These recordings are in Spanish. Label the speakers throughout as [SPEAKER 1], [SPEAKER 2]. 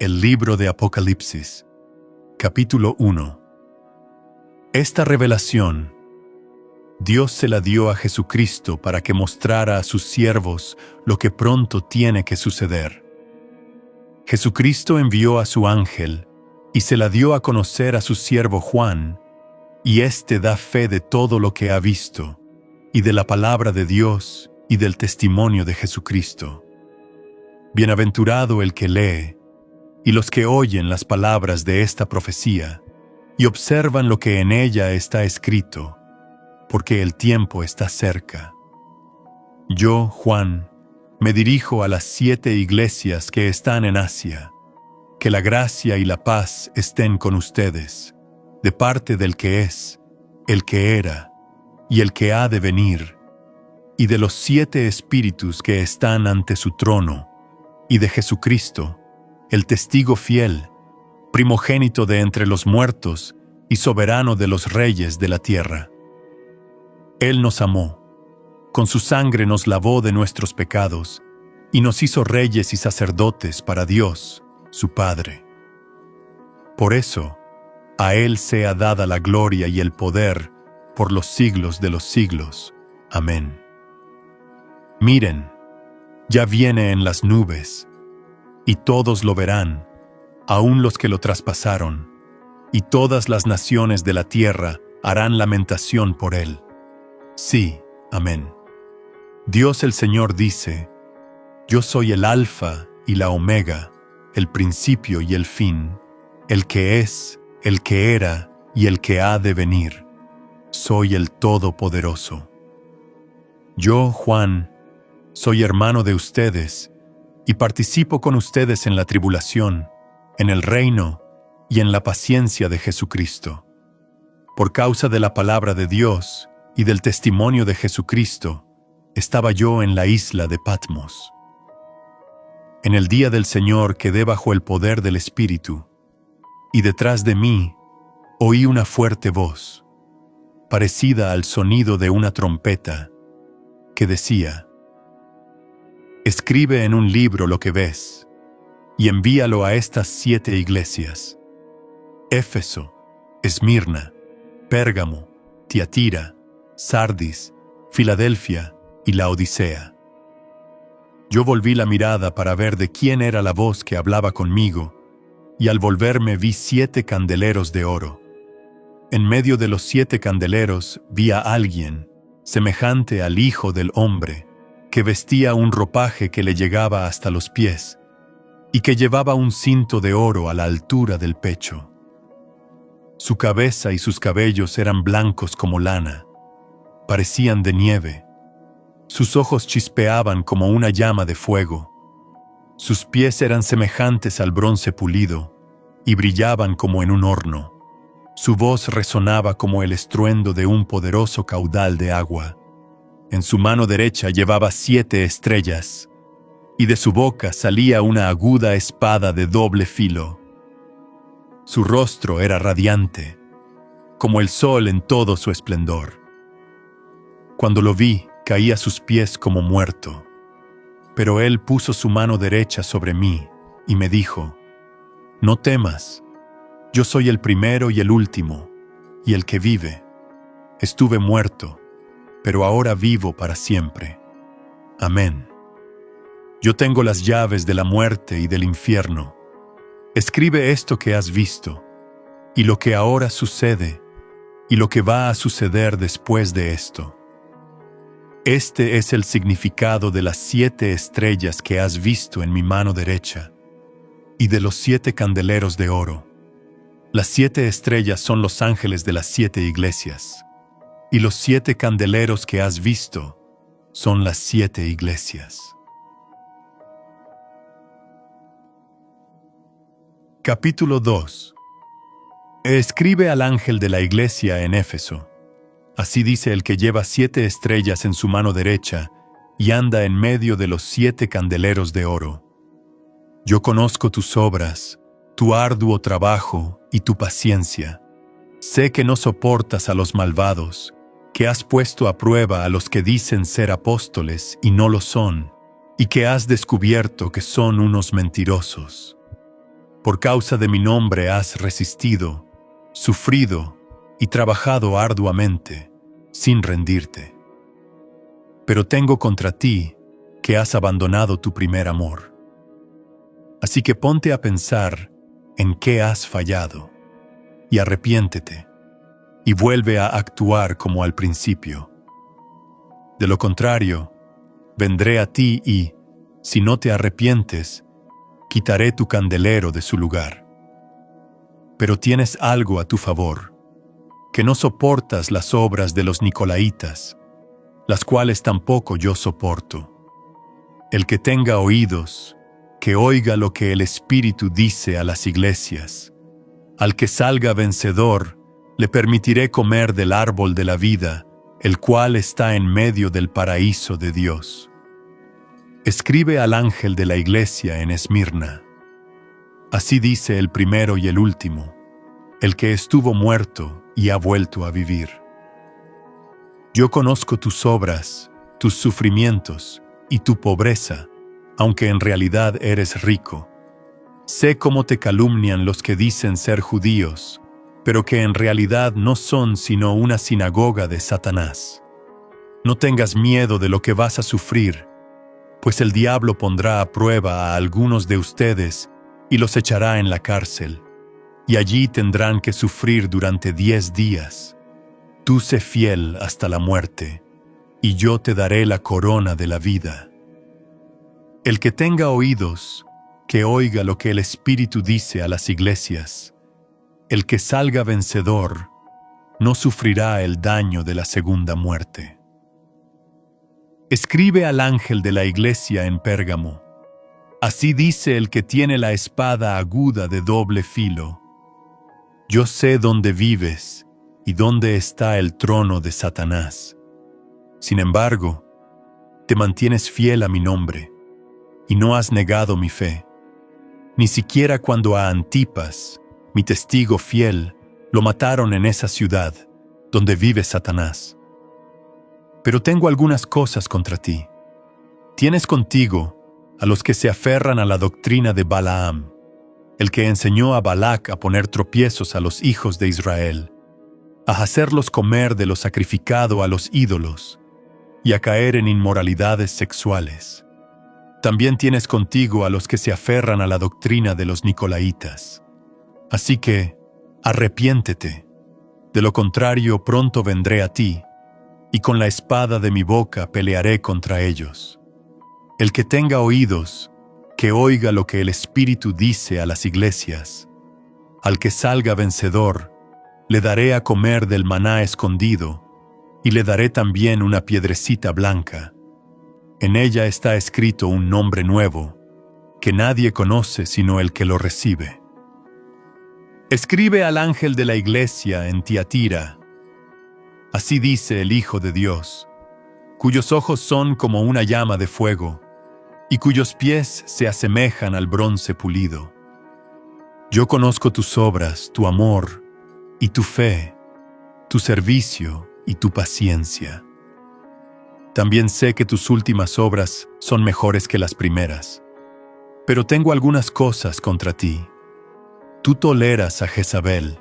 [SPEAKER 1] El libro de Apocalipsis, capítulo 1. Esta revelación, Dios se la dio a Jesucristo para que mostrara a sus siervos lo que pronto tiene que suceder. Jesucristo envió a su ángel y se la dio a conocer a su siervo Juan, y éste da fe de todo lo que ha visto, y de la palabra de Dios y del testimonio de Jesucristo. Bienaventurado el que lee, y los que oyen las palabras de esta profecía, y observan lo que en ella está escrito, porque el tiempo está cerca. Yo, Juan, me dirijo a las 7 iglesias que están en Asia. Que la gracia y la paz estén con ustedes, de parte del que es, el que era, y el que ha de venir, y de los 7 espíritus que están ante su trono, y de Jesucristo, el testigo fiel, primogénito de entre los muertos y soberano de los reyes de la tierra. Él nos amó, con su sangre nos lavó de nuestros pecados, y nos hizo reyes y sacerdotes para Dios, su Padre. Por eso, a Él sea dada la gloria y el poder por los siglos de los siglos. Amén. Miren, ya viene en las nubes, y todos lo verán, aun los que lo traspasaron, y todas las naciones de la tierra harán lamentación por Él. Sí, amén. Dios el Señor dice: Yo soy el Alfa y la Omega, el principio y el fin, el que es, el que era y el que ha de venir. Soy el Todopoderoso. Yo, Juan, soy hermano de ustedes y participo con ustedes en la tribulación, en el reino y en la paciencia de Jesucristo. Por causa de la palabra de Dios y del testimonio de Jesucristo, estaba yo en la isla de Patmos. En el día del Señor quedé bajo el poder del Espíritu, y detrás de mí oí una fuerte voz, parecida al sonido de una trompeta, que decía: Escribe en un libro lo que ves, y envíalo a estas 7 iglesias: Éfeso, Esmirna, Pérgamo, Tiatira, Sardis, Filadelfia y Laodicea. Yo volví la mirada para ver de quién era la voz que hablaba conmigo, y al volverme vi 7 candeleros de oro. En medio de los 7 candeleros vi a alguien, semejante al Hijo del Hombre, que vestía un ropaje que le llegaba hasta los pies, y que llevaba un cinto de oro a la altura del pecho. Su cabeza y sus cabellos eran blancos como lana, parecían de nieve. Sus ojos chispeaban como una llama de fuego. Sus pies eran semejantes al bronce pulido y brillaban como en un horno. Su voz resonaba como el estruendo de un poderoso caudal de agua. En su mano derecha llevaba 7 estrellas, y de su boca salía una aguda espada de doble filo. Su rostro era radiante, como el sol en todo su esplendor. Cuando lo vi, caí a sus pies como muerto. Pero él puso su mano derecha sobre mí y me dijo: No temas, yo soy el primero y el último, y el que vive. Estuve muerto, pero ahora vivo para siempre. Amén. Yo tengo las llaves de la muerte y del infierno. Escribe esto que has visto, y lo que ahora sucede, y lo que va a suceder después de esto. Este es el significado de las 7 estrellas que has visto en mi mano derecha, y de los 7 candeleros de oro. Las 7 estrellas son los ángeles de las 7 iglesias, y los 7 candeleros que has visto son las 7 iglesias. Capítulo 2. Escribe al ángel de la iglesia en Éfeso. Así dice el que lleva 7 estrellas en su mano derecha y anda en medio de los 7 candeleros de oro. Yo conozco tus obras, tu arduo trabajo y tu paciencia. Sé que no soportas a los malvados, que has puesto a prueba a los que dicen ser apóstoles y no lo son, y que has descubierto que son unos mentirosos. Por causa de mi nombre has resistido, sufrido y trabajado arduamente, sin rendirte. Pero tengo contra ti que has abandonado tu primer amor. Así que ponte a pensar en qué has fallado, y arrepiéntete, y vuelve a actuar como al principio. De lo contrario, vendré a ti y, si no te arrepientes, quitaré tu candelero de su lugar. Pero tienes algo a tu favor, que no soportas las obras de los nicolaítas, las cuales tampoco yo soporto. El que tenga oídos, que oiga lo que el Espíritu dice a las iglesias. Al que salga vencedor, le permitiré comer del árbol de la vida, el cual está en medio del paraíso de Dios. Escribe al ángel de la iglesia en Esmirna. Así dice el primero y el último, el que estuvo muerto y ha vuelto a vivir. Yo conozco tus obras, tus sufrimientos y tu pobreza, aunque en realidad eres rico. Sé cómo te calumnian los que dicen ser judíos, pero que en realidad no son sino una sinagoga de Satanás. No tengas miedo de lo que vas a sufrir, pues el diablo pondrá a prueba a algunos de ustedes y los echará en la cárcel, y allí tendrán que sufrir durante 10 días. Tú sé fiel hasta la muerte, y yo te daré la corona de la vida. El que tenga oídos, que oiga lo que el Espíritu dice a las iglesias. El que salga vencedor, no sufrirá el daño de la segunda muerte. Escribe al ángel de la iglesia en Pérgamo. Así dice el que tiene la espada aguda de doble filo. Yo sé dónde vives y dónde está el trono de Satanás. Sin embargo, te mantienes fiel a mi nombre y no has negado mi fe, ni siquiera cuando a Antipas, mi testigo fiel, lo mataron en esa ciudad donde vive Satanás. Pero tengo algunas cosas contra ti. Tienes contigo a los que se aferran a la doctrina de Balaam, el que enseñó a Balac a poner tropiezos a los hijos de Israel, a hacerlos comer de lo sacrificado a los ídolos y a caer en inmoralidades sexuales. También tienes contigo a los que se aferran a la doctrina de los nicolaítas. Así que, arrepiéntete, de lo contrario pronto vendré a ti, y con la espada de mi boca pelearé contra ellos. El que tenga oídos, que oiga lo que el Espíritu dice a las iglesias. Al que salga vencedor, le daré a comer del maná escondido, y le daré también una piedrecita blanca. En ella está escrito un nombre nuevo, que nadie conoce sino el que lo recibe. Escribe al ángel de la iglesia en Tiatira. Así dice el Hijo de Dios, cuyos ojos son como una llama de fuego, y cuyos pies se asemejan al bronce pulido. Yo conozco tus obras, tu amor y tu fe, tu servicio y tu paciencia. También sé que tus últimas obras son mejores que las primeras. Pero tengo algunas cosas contra ti. Tú toleras a Jezabel,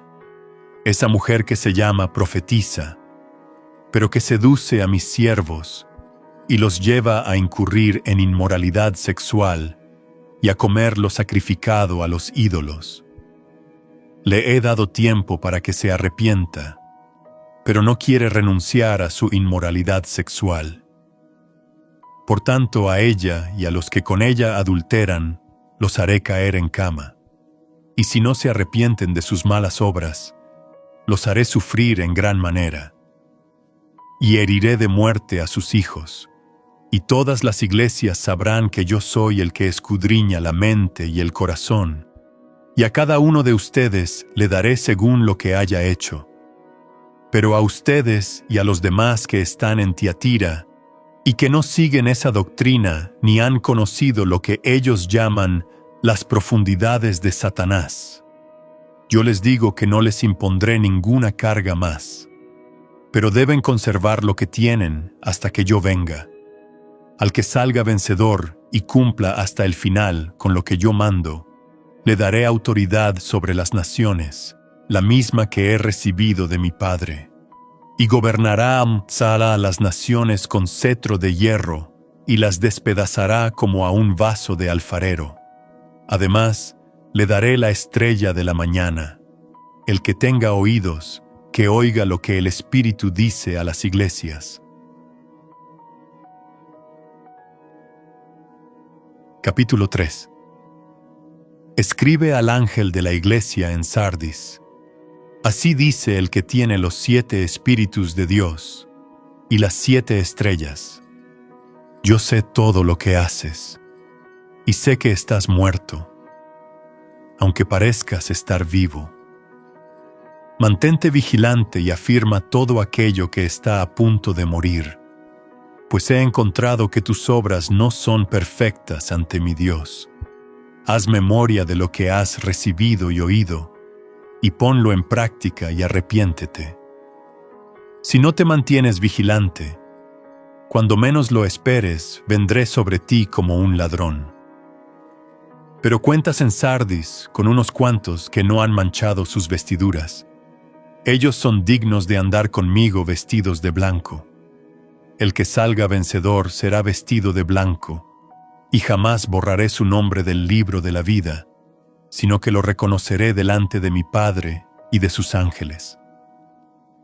[SPEAKER 1] esa mujer que se llama profetisa, pero que seduce a mis siervos y los lleva a incurrir en inmoralidad sexual y a comer lo sacrificado a los ídolos. Le he dado tiempo para que se arrepienta, pero no quiere renunciar a su inmoralidad sexual. Por tanto, a ella y a los que con ella adulteran, los haré caer en cama. Y si no se arrepienten de sus malas obras, los haré sufrir en gran manera. Y heriré de muerte a sus hijos, y todas las iglesias sabrán que yo soy el que escudriña la mente y el corazón, y a cada uno de ustedes le daré según lo que haya hecho. Pero a ustedes y a los demás que están en Tiatira, y que no siguen esa doctrina ni han conocido lo que ellos llaman las profundidades de Satanás, yo les digo que no les impondré ninguna carga más. Pero deben conservar lo que tienen hasta que yo venga. Al que salga vencedor y cumpla hasta el final con lo que yo mando, Le daré autoridad sobre las naciones, la misma que he recibido de mi Padre. Y gobernará a las naciones con cetro de hierro, y las despedazará como a un vaso de alfarero. Además, le daré la estrella de la mañana. El que tenga oídos, que oiga lo que el Espíritu dice a las iglesias. Capítulo 3. Escribe al ángel de la iglesia en Sardis. Así dice el que tiene los 7 espíritus de Dios y las 7 estrellas. Yo sé todo lo que haces, y sé que estás muerto, aunque parezcas estar vivo. Mantente vigilante y afirma todo aquello que está a punto de morir, pues he encontrado que tus obras no son perfectas ante mi Dios. Haz memoria de lo que has recibido y oído, y ponlo en práctica y arrepiéntete. Si no te mantienes vigilante, cuando menos lo esperes, vendré sobre ti como un ladrón. Pero cuentas en Sardis con unos cuantos que no han manchado sus vestiduras. Ellos son dignos de andar conmigo vestidos de blanco. El que salga vencedor será vestido de blanco, y jamás borraré su nombre del libro de la vida, sino que lo reconoceré delante de mi Padre y de sus ángeles.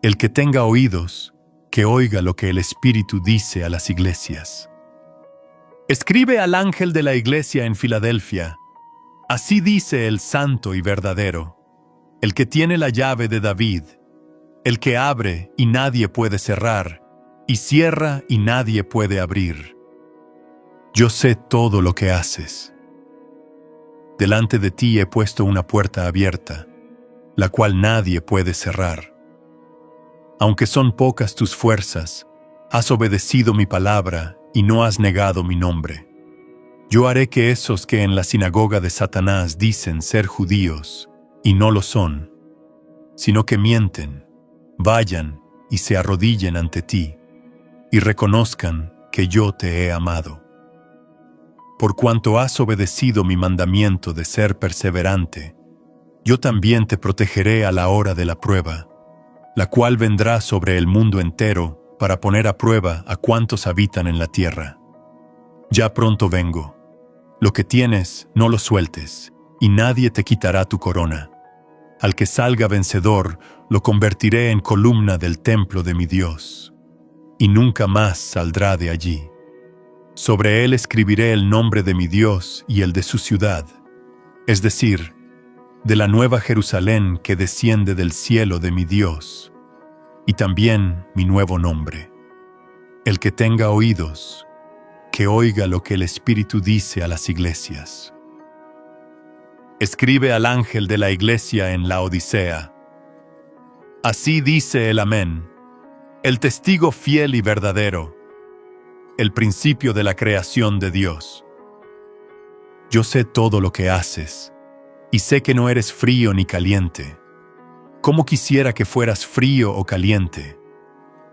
[SPEAKER 1] El que tenga oídos, que oiga lo que el Espíritu dice a las iglesias. Escribe al ángel de la iglesia en Filadelfia. Así dice el santo y verdadero, el que tiene la llave de David, el que abre y nadie puede cerrar, y cierra y nadie puede abrir. Yo sé todo lo que haces. Delante de ti he puesto una puerta abierta, la cual nadie puede cerrar. Aunque son pocas tus fuerzas, has obedecido mi palabra y no has negado mi nombre. Yo haré que esos que en la sinagoga de Satanás dicen ser judíos, y no lo son, sino que mienten, vayan y se arrodillen ante ti, y reconozcan que yo te he amado. Por cuanto has obedecido mi mandamiento de ser perseverante, yo también te protegeré a la hora de la prueba, la cual vendrá sobre el mundo entero para poner a prueba a cuantos habitan en la tierra. Ya pronto vengo. Lo que tienes, no lo sueltes, y nadie te quitará tu corona. Al que salga vencedor, lo convertiré en columna del templo de mi Dios, y nunca más saldrá de allí. Sobre él escribiré el nombre de mi Dios y el de su ciudad, es decir, de la nueva Jerusalén que desciende del cielo de mi Dios, y también mi nuevo nombre. El que tenga oídos, que oiga lo que el Espíritu dice a las iglesias. Escribe al ángel de la iglesia en Laodicea. Así dice el Amén, el testigo fiel y verdadero, el principio de la creación de Dios. Yo sé todo lo que haces, y sé que no eres frío ni caliente. Cómo quisiera que fueras frío o caliente,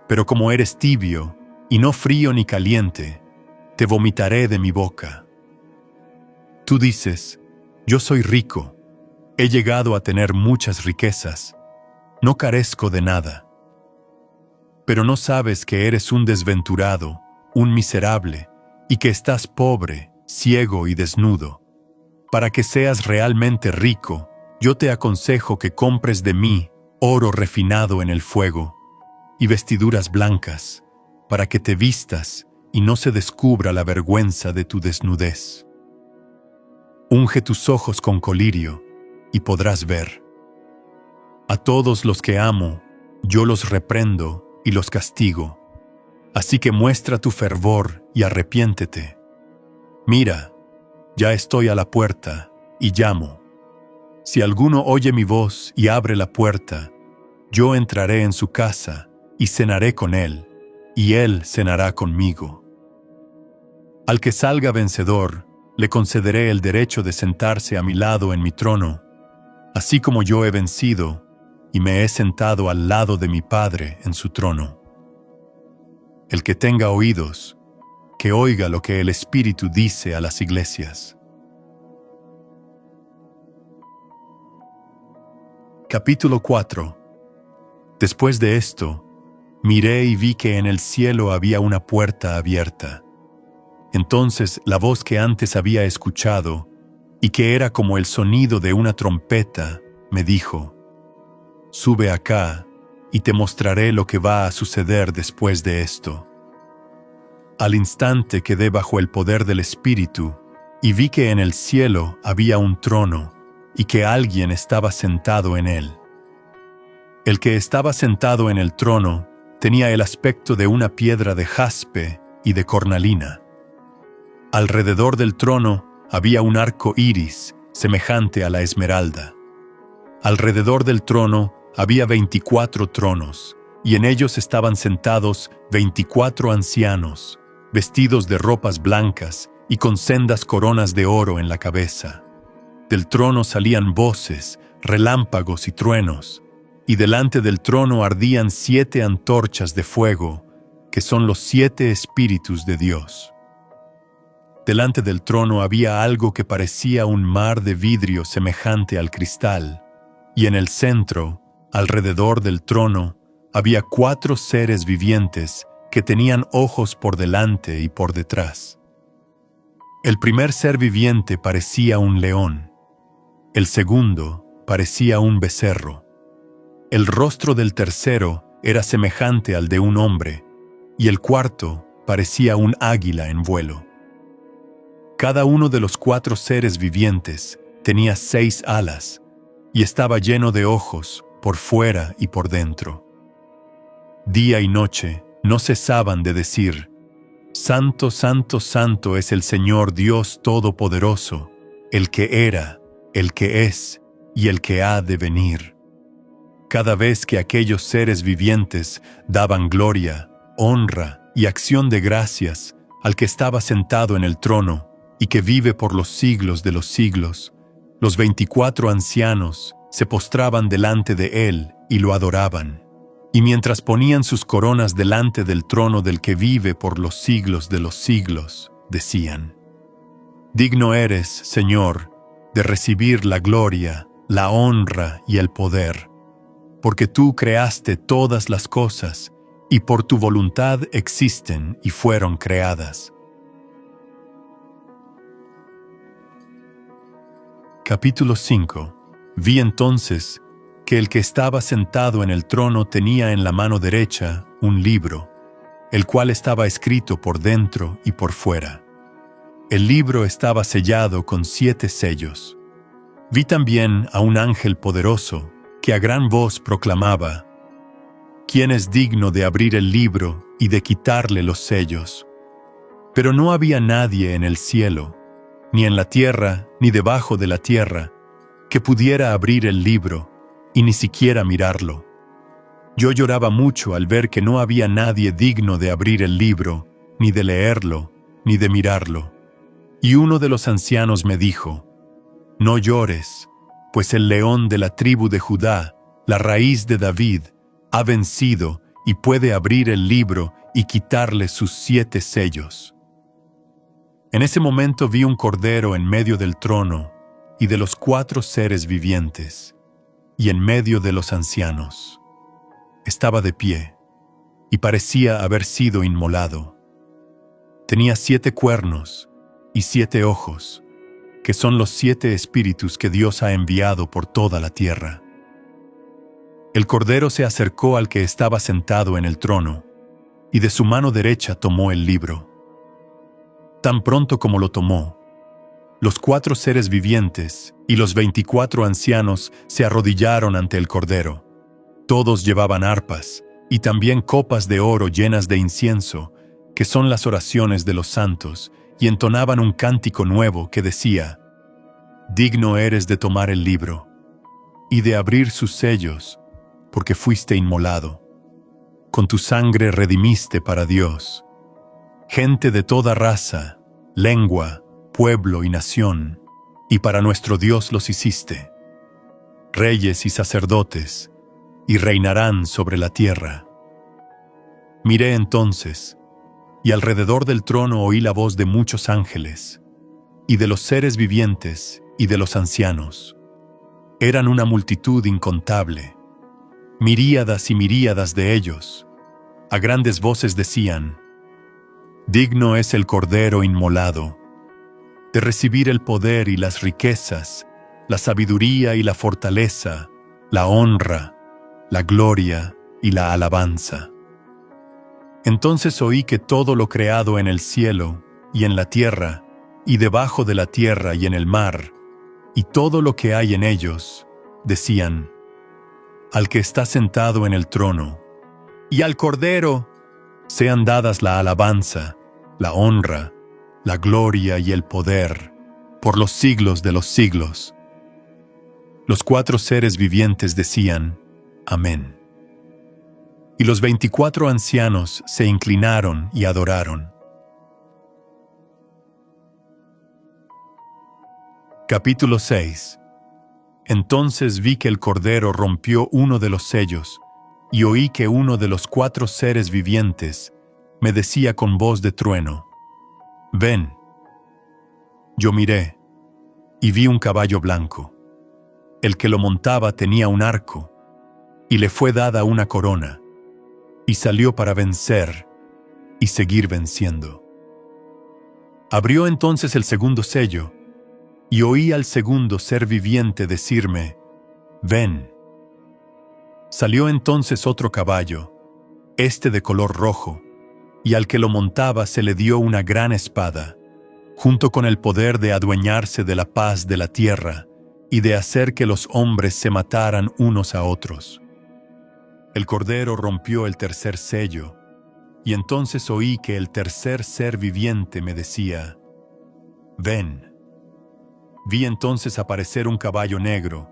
[SPEAKER 1] pero como eres tibio, y no frío ni caliente, te vomitaré de mi boca. Tú dices, yo soy rico, he llegado a tener muchas riquezas, no carezco de nada. Pero no sabes que eres un desventurado, un miserable, y que estás pobre, ciego y desnudo. Para que seas realmente rico, yo te aconsejo que compres de mí oro refinado en el fuego y vestiduras blancas, para que te vistas y no se descubra la vergüenza de tu desnudez. Unge tus ojos con colirio y podrás ver. A todos los que amo, yo los reprendo y los castigo. Así que muestra tu fervor y arrepiéntete. Mira, ya estoy a la puerta y llamo. Si alguno oye mi voz y abre la puerta, yo entraré en su casa y cenaré con él, y él cenará conmigo. Al que salga vencedor, le concederé el derecho de sentarse a mi lado en mi trono, así como yo he vencido y me he sentado al lado de mi Padre en su trono. El que tenga oídos, que oiga lo que el Espíritu dice a las iglesias. Capítulo 4. Después de esto, miré y vi que en el cielo había una puerta abierta. Entonces la voz que antes había escuchado, y que era como el sonido de una trompeta, me dijo: «Sube acá, y te mostraré lo que va a suceder después de esto». Al instante quedé bajo el poder del Espíritu, y vi que en el cielo había un trono, y que alguien estaba sentado en él. El que estaba sentado en el trono tenía el aspecto de una piedra de jaspe y de cornalina. Alrededor del trono había un arco iris semejante a la esmeralda. Alrededor del trono había 24 tronos, y en ellos estaban sentados 24 ancianos, vestidos de ropas blancas y con sendas coronas de oro en la cabeza. Del trono salían voces, relámpagos y truenos, y delante del trono ardían 7 antorchas de fuego, que son los 7 espíritus de Dios. Delante del trono había algo que parecía un mar de vidrio semejante al cristal, y en el centro, alrededor del trono, había 4 seres vivientes que tenían ojos por delante y por detrás. El primer ser viviente parecía un león. El segundo parecía un becerro. El rostro del tercero era semejante al de un hombre, y el cuarto parecía un águila en vuelo. Cada uno de los 4 seres vivientes tenía 6 alas, y estaba lleno de ojos por fuera y por dentro. Día y noche no cesaban de decir: «Santo, santo, santo es el Señor Dios Todopoderoso, el que era, el que es y el que ha de venir». Cada vez que aquellos seres vivientes daban gloria, honra y acción de gracias al que estaba sentado en el trono y que vive por los siglos de los siglos, los 24 ancianos se postraban delante de él y lo adoraban. Y mientras ponían sus coronas delante del trono del que vive por los siglos de los siglos, decían: «Digno eres, Señor, de recibir la gloria, la honra y el poder, porque tú creaste todas las cosas, y por tu voluntad existen y fueron creadas». Capítulo 5. Vi entonces que el que estaba sentado en el trono tenía en la mano derecha un libro, el cual estaba escrito por dentro y por fuera. El libro estaba sellado con 7 sellos. Vi también a un ángel poderoso que a gran voz proclamaba: «¿Quién es digno de abrir el libro y de quitarle los sellos?». Pero no había nadie en el cielo, ni en la tierra, ni debajo de la tierra, que pudiera abrir el libro, y ni siquiera mirarlo. Yo lloraba mucho al ver que no había nadie digno de abrir el libro, ni de leerlo, ni de mirarlo. Y uno de los ancianos me dijo: «No llores, pues el león de la tribu de Judá, la raíz de David, ha vencido y puede abrir el libro y quitarle sus 7 sellos». En ese momento vi un cordero en medio del trono y de los 4 seres vivientes, y en medio de los ancianos. Estaba de pie, y parecía haber sido inmolado. Tenía 7 cuernos y 7 ojos, que son los 7 espíritus que Dios ha enviado por toda la tierra. El cordero se acercó al que estaba sentado en el trono, y de su mano derecha tomó el libro. Tan pronto como lo tomó, los 4 seres vivientes y los 24 ancianos se arrodillaron ante el cordero. Todos llevaban arpas y también copas de oro llenas de incienso, que son las oraciones de los santos, y entonaban un cántico nuevo que decía: «Digno eres de tomar el libro y de abrir sus sellos, porque fuiste inmolado. Con tu sangre redimiste para Dios gente de toda raza, lengua, pueblo y nación, y para nuestro Dios los hiciste, reyes y sacerdotes, y reinarán sobre la tierra». Miré entonces, y alrededor del trono oí la voz de muchos ángeles, y de los seres vivientes y de los ancianos. Eran una multitud incontable, miríadas y miríadas de ellos. A grandes voces decían: digno es el Cordero inmolado, de recibir el poder y las riquezas, la sabiduría y la fortaleza, la honra, la gloria y la alabanza. Entonces oí que todo lo creado en el cielo y en la tierra, y debajo de la tierra y en el mar, y todo lo que hay en ellos, decían: al que está sentado en el trono, y al Cordero, sean dadas la alabanza, la honra, la gloria y el poder, por los siglos de los siglos. Los 4 seres vivientes decían: amén. Y los 24 ancianos se inclinaron y adoraron. Capítulo 6. Entonces vi que el Cordero rompió uno de los sellos, y oí que uno de los 4 seres vivientes me decía con voz de trueno: ven. Yo miré, y vi un caballo blanco. El que lo montaba tenía un arco, y le fue dada una corona, y salió para vencer y seguir venciendo. Abrió entonces el segundo sello, y oí al segundo ser viviente decirme: ven. Salió entonces otro caballo, de color rojo, y al que lo montaba se le dio una gran espada, junto con el poder de adueñarse de la paz de la tierra y de hacer que los hombres se mataran unos a otros. El Cordero rompió el tercer sello, y entonces oí que el tercer ser viviente me decía: ven. Vi entonces aparecer un caballo negro,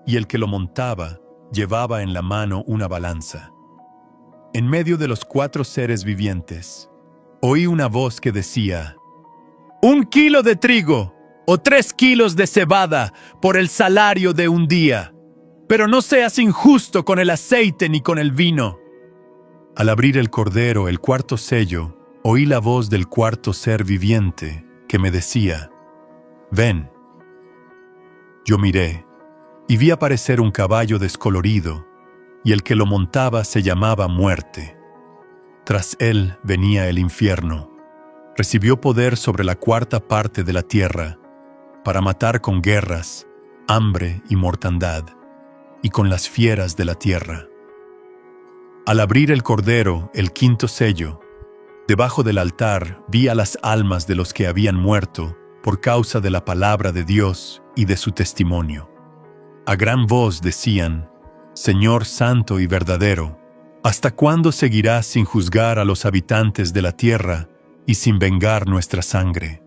[SPEAKER 1] y el que lo montaba llevaba en la mano una balanza. En medio de los 4 seres vivientes, oí una voz que decía: 1 kilo de trigo, o 3 kilos de cebada, por el salario de un día. Pero no seas injusto con el aceite ni con el vino. Al abrir el Cordero el 4º sello, oí la voz del 4º ser viviente que me decía: ven. Yo miré, y vi aparecer un caballo descolorido, y el que lo montaba se llamaba Muerte. Tras él venía el infierno. Recibió poder sobre la 4ª parte de la tierra, para matar con guerras, hambre y mortandad, y con las fieras de la tierra. Al abrir el Cordero el 5º sello, debajo del altar vi a las almas de los que habían muerto por causa de la palabra de Dios y de su testimonio. A gran voz decían: Señor santo y verdadero, ¿hasta cuándo seguirás sin juzgar a los habitantes de la tierra y sin vengar nuestra sangre?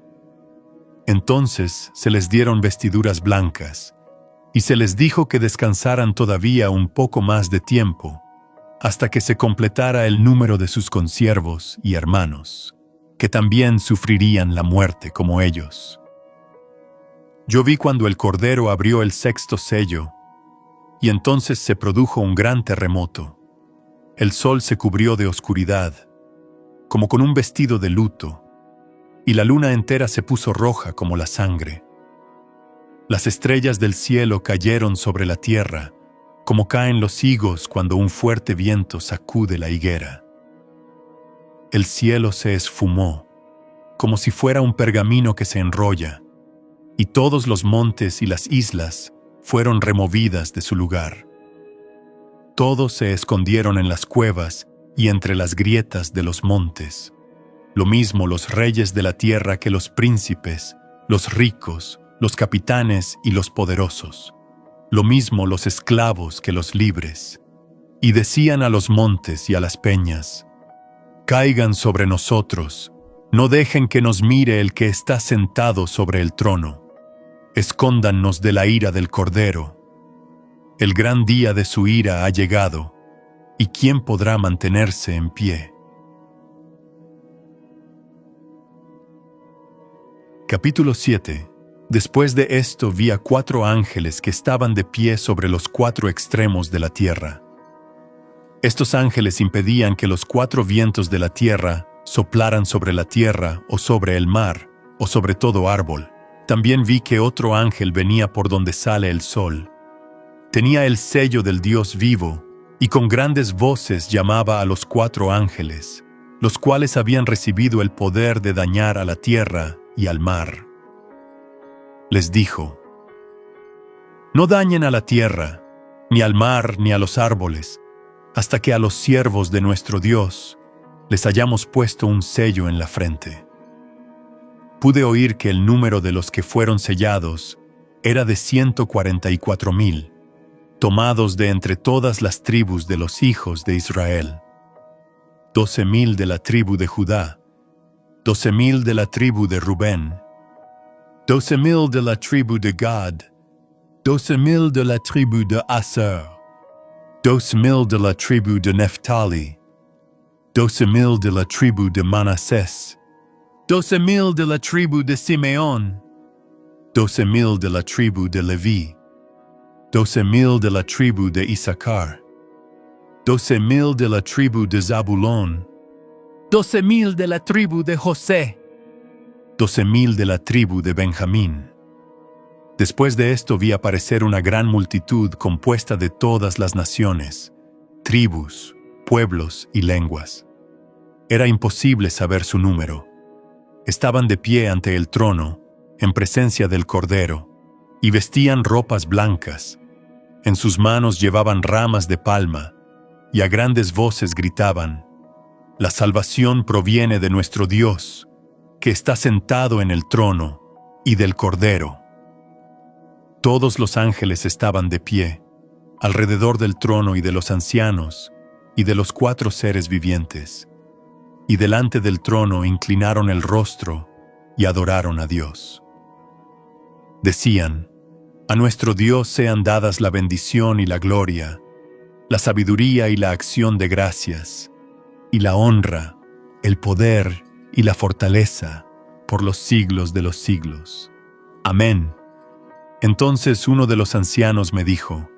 [SPEAKER 1] Entonces se les dieron vestiduras blancas, y se les dijo que descansaran todavía un poco más de tiempo, hasta que se completara el número de sus consiervos y hermanos, que también sufrirían la muerte como ellos. Yo vi cuando el Cordero abrió el 6º sello, y entonces se produjo un gran terremoto. El sol se cubrió de oscuridad, como con un vestido de luto, y la luna entera se puso roja como la sangre. Las estrellas del cielo cayeron sobre la tierra, como caen los higos cuando un fuerte viento sacude la higuera. El cielo se esfumó, como si fuera un pergamino que se enrolla, y todos los montes y las islas fueron removidas de su lugar. Todos se escondieron en las cuevas y entre las grietas de los montes. Lo mismo los reyes de la tierra que los príncipes, los ricos, los capitanes y los poderosos. Lo mismo los esclavos que los libres. Y decían a los montes y a las peñas: caigan sobre nosotros, no dejen que nos mire el que está sentado sobre el trono. Escóndannos de la ira del Cordero. El gran día de su ira ha llegado, ¿y quién podrá mantenerse en pie? Capítulo 7. Después de esto vi a 4 ángeles que estaban de pie sobre los 4 extremos de la tierra. Estos ángeles impedían que los 4 vientos de la tierra soplaran sobre la tierra o sobre el mar o sobre todo árbol. También vi que otro ángel venía por donde sale el sol, Tenía el sello del Dios vivo, y con grandes voces llamaba a los 4 ángeles, los cuales habían recibido el poder de dañar a la tierra y al mar. Les dijo: no dañen a la tierra, ni al mar, ni a los árboles, hasta que a los siervos de nuestro Dios les hayamos puesto un sello en la frente. Pude oír que el número de los que fueron sellados era de 144,000, tomados de entre todas las tribus de los hijos de Israel. 12,000 de la tribu de Judá, 12,000 de la tribu de Rubén, 12,000 de la tribu de Gad, 12,000 de la tribu de Aser, 12,000 de la tribu de Neftali, 12,000 de la tribu de Manasés, 12,000 de la tribu de Simeón, 12,000 de la tribu de Leví, 12,000 de la tribu de Issacar, 12,000 de la tribu de Zabulón, 12,000 de la tribu de José, 12,000 de la tribu de Benjamín. Después de esto vi aparecer una gran multitud compuesta de todas las naciones, tribus, pueblos y lenguas. Era imposible saber su número. Estaban de pie ante el trono, en presencia del Cordero, y vestían ropas blancas. En sus manos llevaban ramas de palma, y a grandes voces gritaban: la salvación proviene de nuestro Dios, que está sentado en el trono, y del Cordero. Todos los ángeles estaban de pie, alrededor del trono y de los ancianos, y de los 4 seres vivientes, y delante del trono inclinaron el rostro y adoraron a Dios. Decían: a nuestro Dios sean dadas la bendición y la gloria, la sabiduría y la acción de gracias, y la honra, el poder y la fortaleza, por los siglos de los siglos. Amén. Entonces uno de los ancianos me dijo: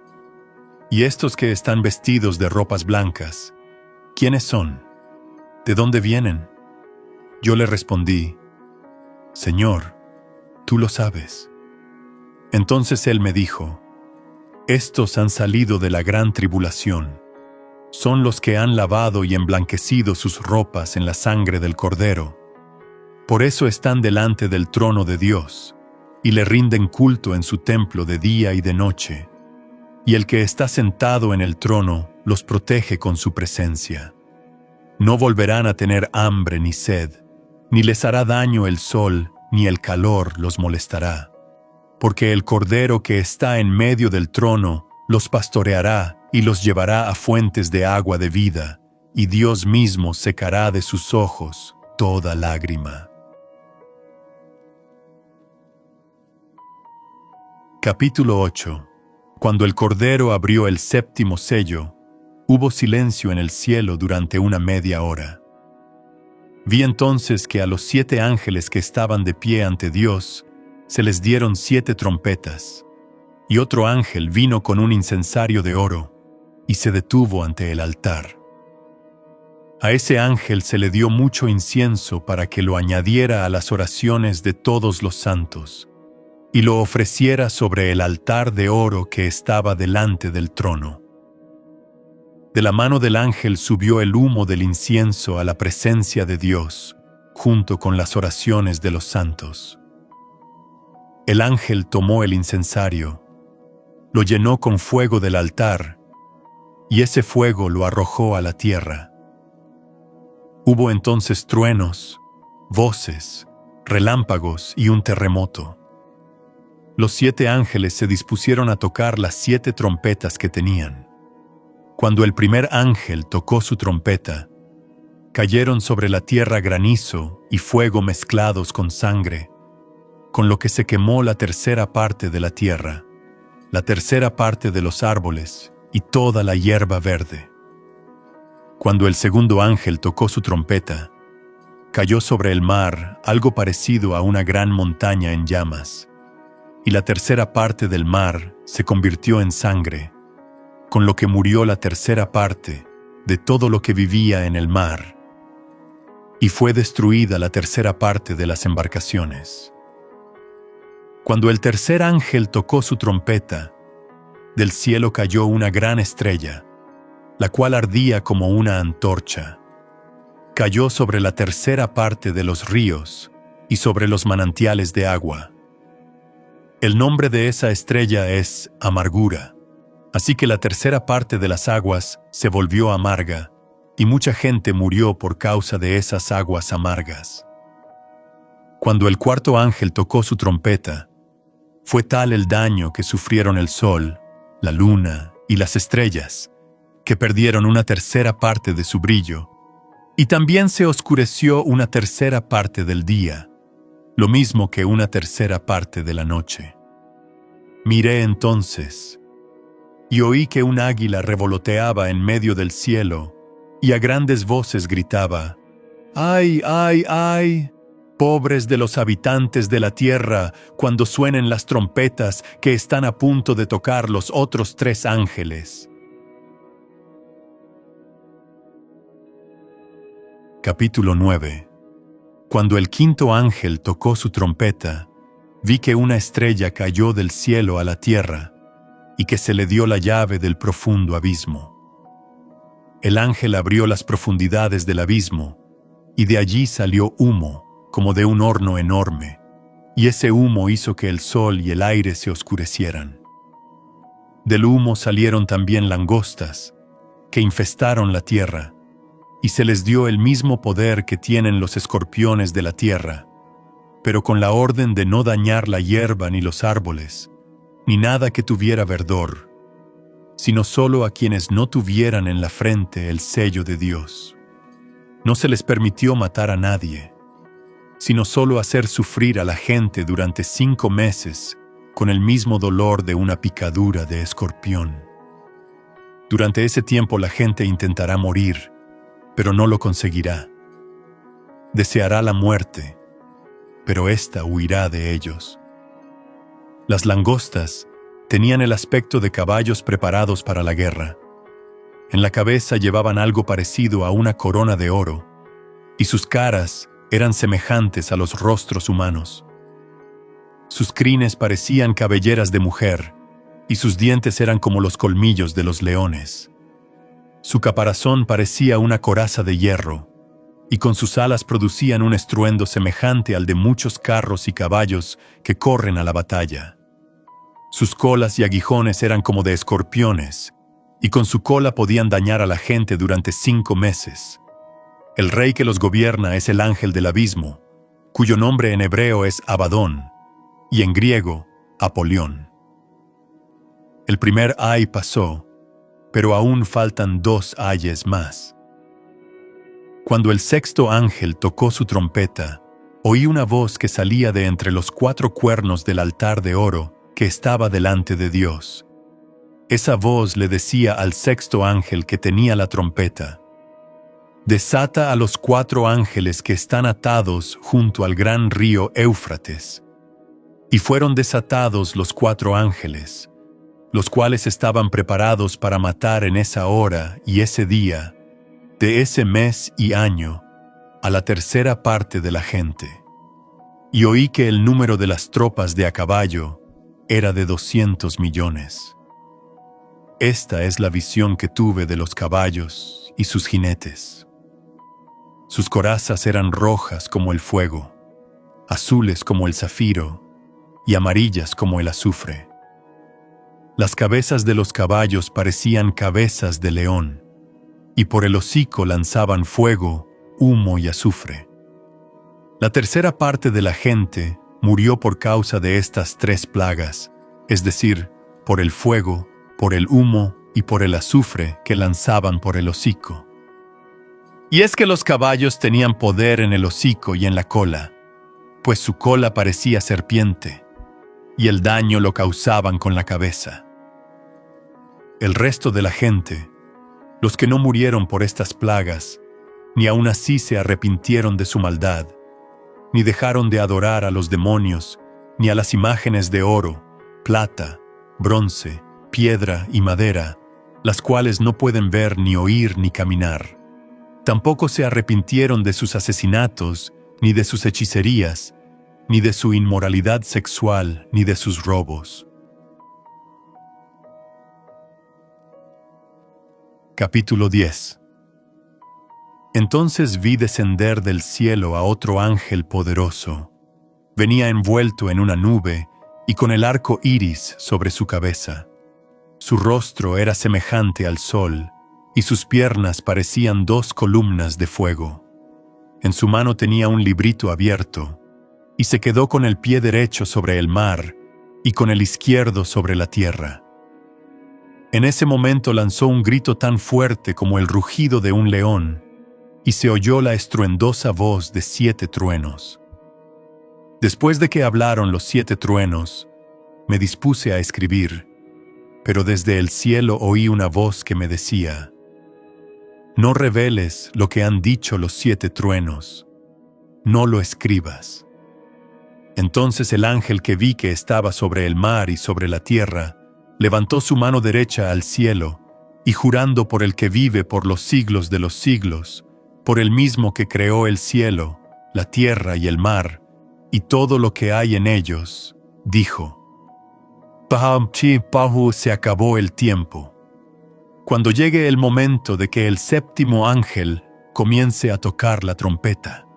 [SPEAKER 1] ¿y estos que están vestidos de ropas blancas, quiénes son? ¿De dónde vienen? Yo le respondí: Señor, tú lo sabes. Entonces él me dijo: estos han salido de la gran tribulación. Son los que han lavado y emblanquecido sus ropas en la sangre del Cordero. Por eso están delante del trono de Dios, y le rinden culto en su templo de día y de noche. Y el que está sentado en el trono los protege con su presencia. No volverán a tener hambre ni sed, ni les hará daño el sol, ni el calor los molestará. Porque el Cordero que está en medio del trono los pastoreará y los llevará a fuentes de agua de vida, y Dios mismo secará de sus ojos toda lágrima. Capítulo 8. Cuando el Cordero abrió el 7º sello, hubo silencio en el cielo durante una media hora. Vi entonces que a los 7 ángeles que estaban de pie ante Dios se les dieron 7 trompetas, y otro ángel vino con un incensario de oro y se detuvo ante el altar. A ese ángel se le dio mucho incienso para que lo añadiera a las oraciones de todos los santos, y lo ofreciera sobre el altar de oro que estaba delante del trono. De la mano del ángel subió el humo del incienso a la presencia de Dios, junto con las oraciones de los santos. El ángel tomó el incensario, lo llenó con fuego del altar, y ese fuego lo arrojó a la tierra. Hubo entonces truenos, voces, relámpagos y un terremoto. Los 7 ángeles se dispusieron a tocar las 7 trompetas que tenían. Cuando el primer ángel tocó su trompeta, cayeron sobre la tierra granizo y fuego mezclados con sangre, con lo que se quemó la 3ª parte de la tierra, la 3ª parte de los árboles y toda la hierba verde. Cuando el segundo ángel tocó su trompeta, cayó sobre el mar algo parecido a una gran montaña en llamas, y la 3ª parte del mar se convirtió en sangre, con lo que murió la 3ª parte de todo lo que vivía en el mar, y fue destruida la 3ª parte de las embarcaciones. Cuando el tercer ángel tocó su trompeta, del cielo cayó una gran estrella, la cual ardía como una antorcha. Cayó sobre la tercera parte de los ríos y sobre los manantiales de agua. El nombre de esa estrella es Amargura. Así que la tercera parte de las aguas se volvió amarga, y mucha gente murió por causa de esas aguas amargas. Cuando el cuarto ángel tocó su trompeta, fue tal el daño que sufrieron el sol, la luna y las estrellas, que perdieron una tercera parte de su brillo, y también se oscureció una tercera parte del día, lo mismo que una tercera parte de la noche. Miré entonces, y oí que un águila revoloteaba en medio del cielo, y a grandes voces gritaba: ¡Ay, ay, ay! Pobres de los habitantes de la tierra, cuando suenen las trompetas que están a punto de tocar los otros 3 ángeles. Capítulo 9. Cuando el quinto ángel tocó su trompeta, vi que una estrella cayó del cielo a la tierra, y que se le dio la llave del profundo abismo. El ángel abrió las profundidades del abismo, y de allí salió humo, como de un horno enorme, y ese humo hizo que el sol y el aire se oscurecieran. Del humo salieron también langostas, que infestaron la tierra, y se les dio el mismo poder que tienen los escorpiones de la tierra, pero con la orden de no dañar la hierba ni los árboles, ni nada que tuviera verdor, sino solo a quienes no tuvieran en la frente el sello de Dios. No se les permitió matar a nadie, sino solo hacer sufrir a la gente durante 5 meses con el mismo dolor de una picadura de escorpión. Durante ese tiempo la gente intentará morir, pero no lo conseguirá. Deseará la muerte, pero ésta huirá de ellos. Las langostas tenían el aspecto de caballos preparados para la guerra. En la cabeza llevaban algo parecido a una corona de oro, y sus caras eran semejantes a los rostros humanos. Sus crines parecían cabelleras de mujer, y sus dientes eran como los colmillos de los leones. Su caparazón parecía una coraza de hierro, y con sus alas producían un estruendo semejante al de muchos carros y caballos que corren a la batalla. Sus colas y aguijones eran como de escorpiones, y con su cola podían dañar a la gente durante 5 meses. El rey que los gobierna es el ángel del abismo, cuyo nombre en hebreo es Abadón, y en griego, Apolión. El primer ay pasó, pero aún faltan 2 ayes más. Cuando el sexto ángel tocó su trompeta, oí una voz que salía de entre los 4 cuernos del altar de oro que estaba delante de Dios. Esa voz le decía al sexto ángel que tenía la trompeta: desata a los 4 ángeles que están atados junto al gran río Éufrates. Y fueron desatados los 4 ángeles, los cuales estaban preparados para matar en esa hora y ese día, de ese mes y año, a la tercera parte de la gente. Y oí que el número de las tropas de a caballo era de 200 millones. Esta es la visión que tuve de los caballos y sus jinetes. Sus corazas eran rojas como el fuego, azules como el zafiro y amarillas como el azufre. Las cabezas de los caballos parecían cabezas de león, y por el hocico lanzaban fuego, humo y azufre. La tercera parte de la gente murió por causa de estas 3 plagas, es decir, por el fuego, por el humo y por el azufre que lanzaban por el hocico. Y es que los caballos tenían poder en el hocico y en la cola, pues su cola parecía serpiente, y el daño lo causaban con la cabeza. El resto de la gente, los que no murieron por estas plagas, ni aun así se arrepintieron de su maldad, ni dejaron de adorar a los demonios, ni a las imágenes de oro, plata, bronce, piedra y madera, las cuales no pueden ver ni oír ni caminar. Tampoco se arrepintieron de sus asesinatos, ni de sus hechicerías, ni de su inmoralidad sexual, ni de sus robos. Capítulo 10. Entonces vi descender del cielo a otro ángel poderoso. Venía envuelto en una nube y con el arco iris sobre su cabeza. Su rostro era semejante al sol y sus piernas parecían 2 columnas de fuego. En su mano tenía un librito abierto y se quedó con el pie derecho sobre el mar y con el izquierdo sobre la tierra. En ese momento lanzó un grito tan fuerte como el rugido de un león, y se oyó la estruendosa voz de 7 truenos. Después de que hablaron los 7 truenos, me dispuse a escribir, pero desde el cielo oí una voz que me decía: no reveles lo que han dicho los 7 truenos, no lo escribas. Entonces el ángel que vi que estaba sobre el mar y sobre la tierra, levantó su mano derecha al cielo, y jurando por el que vive por los siglos de los siglos, por el mismo que creó el cielo, la tierra y el mar, y todo lo que hay en ellos, dijo: se acabó el tiempo. Cuando llegue el momento de que el 7º ángel comience a tocar la trompeta,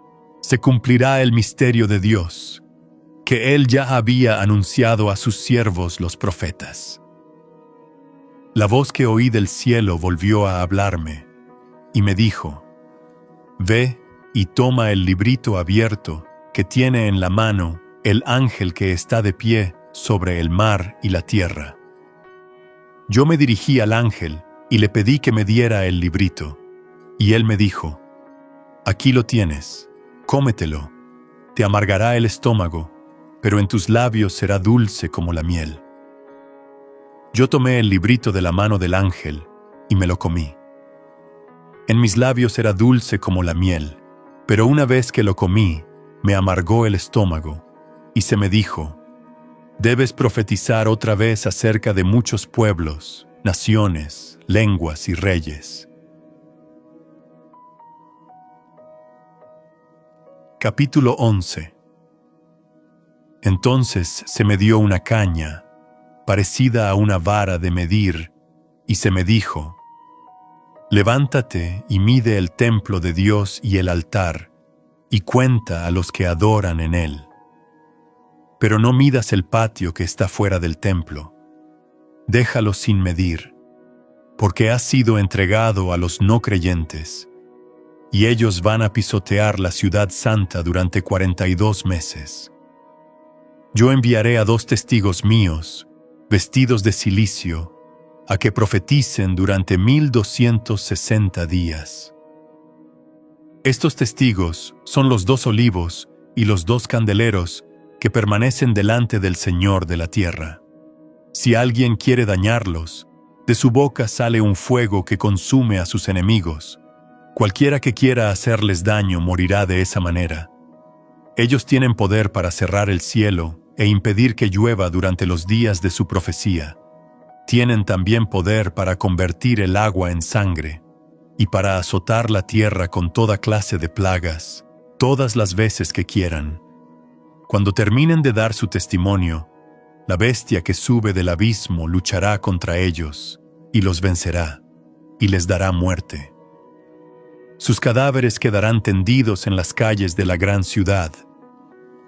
[SPEAKER 1] se cumplirá el misterio de Dios, que Él ya había anunciado a sus siervos los profetas. La voz que oí del cielo volvió a hablarme, y me dijo: ve y toma el librito abierto que tiene en la mano el ángel que está de pie sobre el mar y la tierra. Yo me dirigí al ángel y le pedí que me diera el librito, y él me dijo: aquí lo tienes, cómetelo, te amargará el estómago, pero en tus labios será dulce como la miel. Yo tomé el librito de la mano del ángel y me lo comí. En mis labios era dulce como la miel, pero una vez que lo comí, me amargó el estómago, y se me dijo: debes profetizar otra vez acerca de muchos pueblos, naciones, lenguas y reyes. Capítulo 11. Entonces se me dio una caña, parecida a una vara de medir, y se me dijo: levántate y mide el templo de Dios y el altar, y cuenta a los que adoran en él. Pero no midas el patio que está fuera del templo, déjalo sin medir, porque ha sido entregado a los no creyentes, y ellos van a pisotear la ciudad santa durante 42 meses. Yo enviaré a 2 testigos míos, vestidos de cilicio, a que profeticen durante 1260 días. Estos testigos son los 2 olivos y los 2 candeleros que permanecen delante del Señor de la tierra. Si alguien quiere dañarlos, de su boca sale un fuego que consume a sus enemigos. Cualquiera que quiera hacerles daño morirá de esa manera. Ellos tienen poder para cerrar el cielo e impedir que llueva durante los días de su profecía. Tienen también poder para convertir el agua en sangre y para azotar la tierra con toda clase de plagas, todas las veces que quieran. Cuando terminen de dar su testimonio, la bestia que sube del abismo luchará contra ellos y los vencerá, y les dará muerte. Sus cadáveres quedarán tendidos en las calles de la gran ciudad,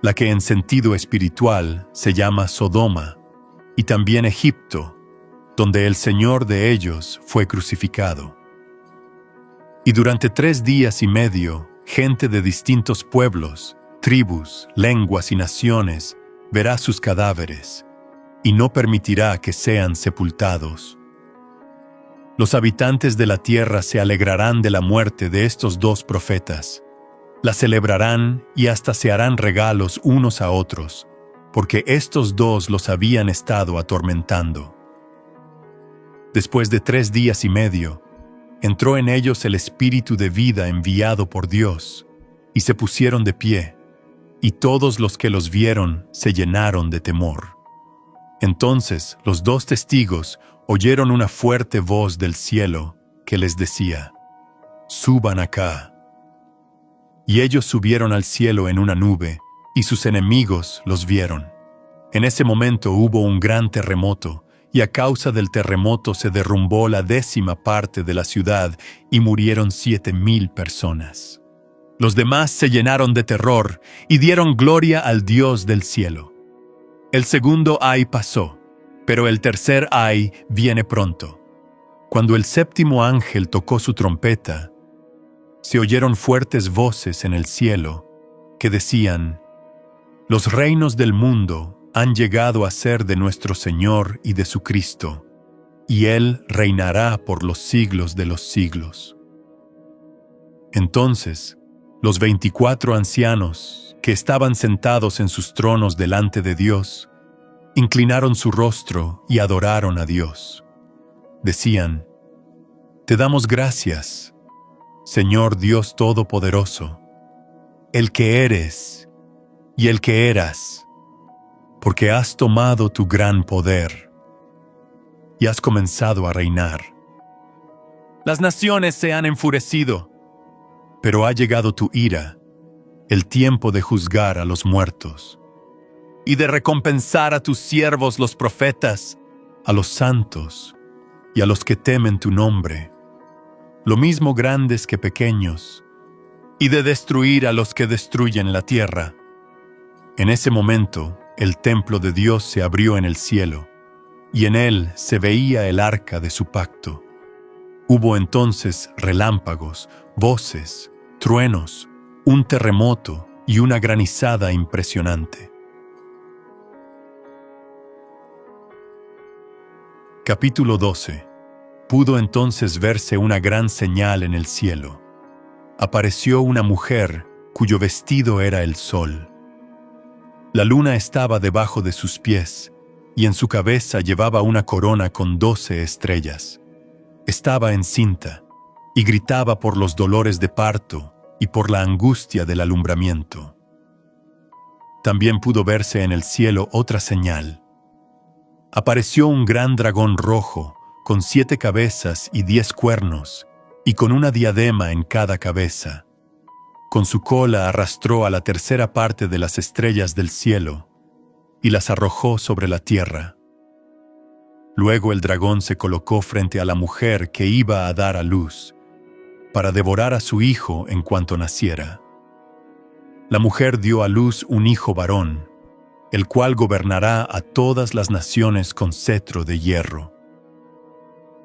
[SPEAKER 1] la que en sentido espiritual se llama Sodoma, y también Egipto, donde el Señor de ellos fue crucificado. Y durante 3 días y medio, gente de distintos pueblos, tribus, lenguas y naciones verá sus cadáveres, y no permitirá que sean sepultados. Los habitantes de la tierra se alegrarán de la muerte de estos 2 profetas. La celebrarán y hasta se harán regalos unos a otros, porque estos 2 los habían estado atormentando. Después de 3 días y medio, entró en ellos el espíritu de vida enviado por Dios, y se pusieron de pie, y todos los que los vieron se llenaron de temor. Entonces los 2 testigos oyeron una fuerte voz del cielo que les decía: suban acá. Y ellos subieron al cielo en una nube, y sus enemigos los vieron. En ese momento hubo un gran terremoto, y a causa del terremoto se derrumbó la 10ª parte de la ciudad y murieron 7,000 personas. Los demás se llenaron de terror y dieron gloria al Dios del cielo. El segundo ay pasó, pero el tercer ay viene pronto. Cuando el 7º ángel tocó su trompeta, se oyeron fuertes voces en el cielo que decían: «Los reinos del mundo han llegado a ser de nuestro Señor y de su Cristo, y Él reinará por los siglos de los siglos». Entonces, los 24 ancianos que estaban sentados en sus tronos delante de Dios, inclinaron su rostro y adoraron a Dios. Decían: «Te damos gracias, Señor Dios Todopoderoso, el que eres y el que eras, porque has tomado tu gran poder y has comenzado a reinar. Las naciones se han enfurecido, pero ha llegado tu ira, el tiempo de juzgar a los muertos y de recompensar a tus siervos los profetas, a los santos y a los que temen tu nombre, lo mismo grandes que pequeños, y de destruir a los que destruyen la tierra». En ese momento, el templo de Dios se abrió en el cielo, y en él se veía el arca de su pacto. Hubo entonces relámpagos, voces, truenos, un terremoto y una granizada impresionante. Capítulo 12. Pudo entonces verse una gran señal en el cielo. Apareció una mujer cuyo vestido era el sol. La luna estaba debajo de sus pies, y en su cabeza llevaba una corona con 12 estrellas. Estaba encinta, y gritaba por los dolores de parto y por la angustia del alumbramiento. También pudo verse en el cielo otra señal. Apareció un gran dragón rojo, con 7 cabezas y 10 cuernos, y con una diadema en cada cabeza. Con su cola arrastró a la 3ª parte de las estrellas del cielo, y las arrojó sobre la tierra. Luego el dragón se colocó frente a la mujer que iba a dar a luz, para devorar a su hijo en cuanto naciera. La mujer dio a luz un hijo varón, el cual gobernará a todas las naciones con cetro de hierro.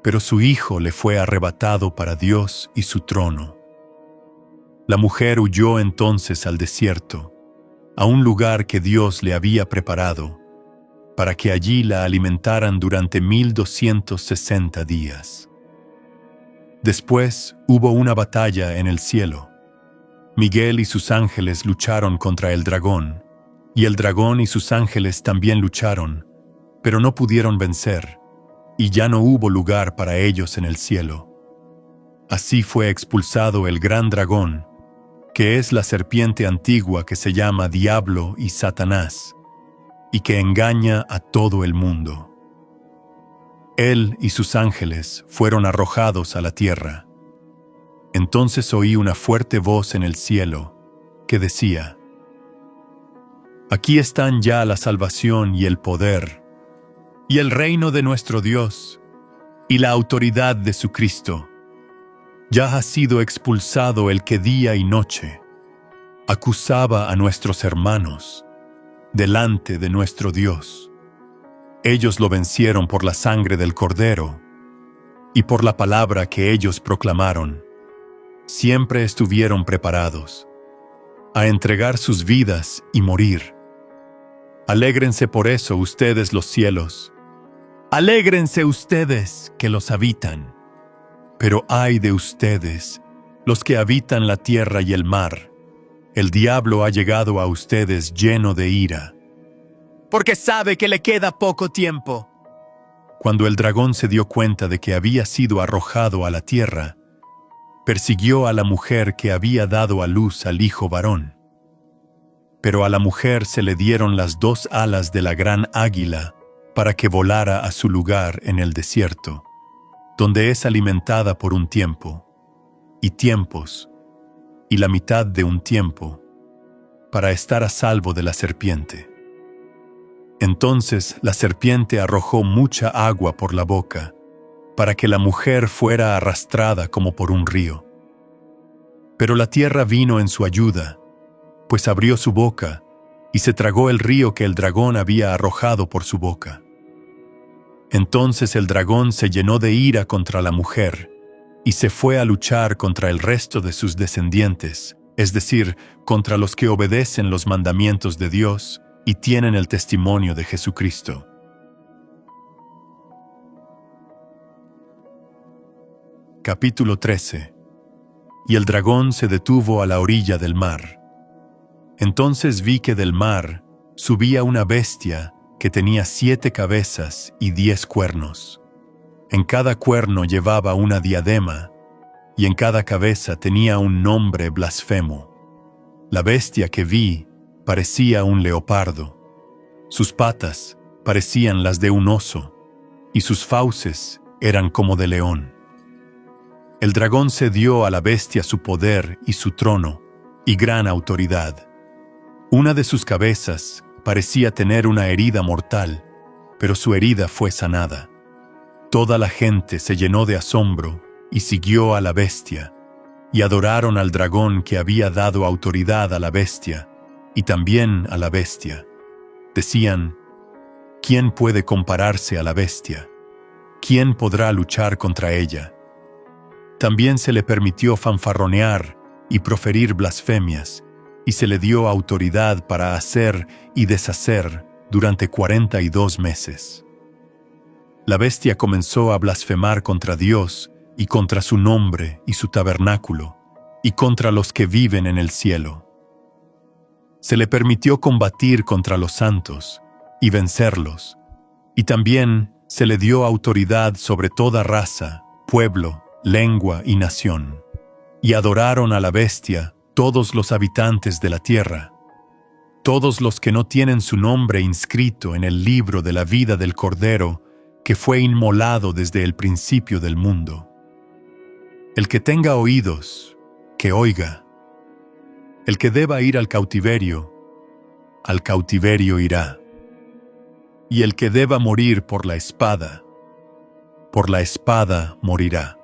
[SPEAKER 1] Pero su hijo le fue arrebatado para Dios y su trono. La mujer huyó entonces al desierto, a un lugar que Dios le había preparado, para que allí la alimentaran durante 1260 días. Después hubo una batalla en el cielo. Miguel y sus ángeles lucharon contra el dragón, y el dragón y sus ángeles también lucharon, pero no pudieron vencer, y ya no hubo lugar para ellos en el cielo. Así fue expulsado el gran dragón, que es la serpiente antigua que se llama Diablo y Satanás, y que engaña a todo el mundo. Él y sus ángeles fueron arrojados a la tierra. Entonces oí una fuerte voz en el cielo que decía: «Aquí están ya la salvación y el poder, y el reino de nuestro Dios, y la autoridad de su Cristo. Ya ha sido expulsado el que día y noche acusaba a nuestros hermanos delante de nuestro Dios. Ellos lo vencieron por la sangre del Cordero y por la palabra que ellos proclamaron. Siempre estuvieron preparados a entregar sus vidas y morir. Alégrense por eso ustedes los cielos. Alégrense ustedes que los habitan. Pero ay de ustedes, los que habitan la tierra y el mar. El diablo ha llegado a ustedes lleno de ira, porque sabe que le queda poco tiempo». Cuando el dragón se dio cuenta de que había sido arrojado a la tierra, persiguió a la mujer que había dado a luz al hijo varón. Pero a la mujer se le dieron las 2 alas de la gran águila para que volara a su lugar en el desierto, donde es alimentada por un tiempo, y tiempos, y la mitad de un tiempo, para estar a salvo de la serpiente. Entonces la serpiente arrojó mucha agua por la boca, para que la mujer fuera arrastrada como por un río. Pero la tierra vino en su ayuda, pues abrió su boca, y se tragó el río que el dragón había arrojado por su boca. Entonces el dragón se llenó de ira contra la mujer, y se fue a luchar contra el resto de sus descendientes, es decir, contra los que obedecen los mandamientos de Dios y tienen el testimonio de Jesucristo. Capítulo 13. Y el dragón se detuvo a la orilla del mar. Entonces vi que del mar subía una bestia que tenía 7 cabezas y 10 cuernos. En cada cuerno llevaba una diadema, y en cada cabeza tenía un nombre blasfemo. La bestia que vi parecía un leopardo. Sus patas parecían las de un oso, y sus fauces eran como de león. El dragón cedió a la bestia su poder y su trono, y gran autoridad. Una de sus cabezas parecía tener una herida mortal, pero su herida fue sanada. Toda la gente se llenó de asombro y siguió a la bestia, y adoraron al dragón que había dado autoridad a la bestia, y también a la bestia. Decían: ¿quién puede compararse a la bestia? ¿Quién podrá luchar contra ella? También se le permitió fanfarronear y proferir blasfemias, y se le dio autoridad para hacer y deshacer durante 42 meses. La bestia comenzó a blasfemar contra Dios y contra su nombre y su tabernáculo, y contra los que viven en el cielo. Se le permitió combatir contra los santos y vencerlos, y también se le dio autoridad sobre toda raza, pueblo, lengua y nación. Y adoraron a la bestia todos los habitantes de la tierra, todos los que no tienen su nombre inscrito en el libro de la vida del Cordero, que fue inmolado desde el principio del mundo. El que tenga oídos, que oiga. El que deba ir al cautiverio irá. Y el que deba morir por la espada morirá.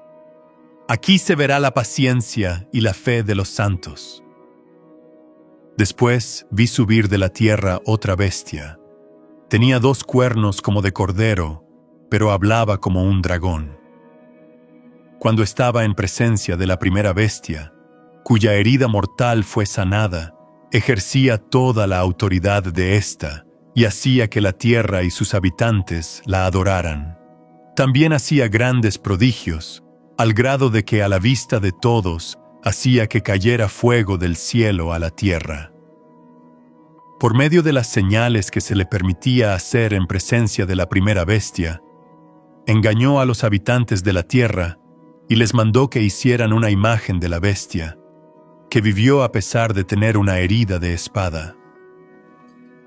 [SPEAKER 1] Aquí se verá la paciencia y la fe de los santos. Después vi subir de la tierra otra bestia. Tenía 2 cuernos como de cordero, pero hablaba como un dragón. Cuando estaba en presencia de la primera bestia, cuya herida mortal fue sanada, ejercía toda la autoridad de ésta y hacía que la tierra y sus habitantes la adoraran. También hacía grandes prodigios, al grado de que a la vista de todos hacía que cayera fuego del cielo a la tierra. Por medio de las señales que se le permitía hacer en presencia de la primera bestia, engañó a los habitantes de la tierra y les mandó que hicieran una imagen de la bestia, que vivió a pesar de tener una herida de espada.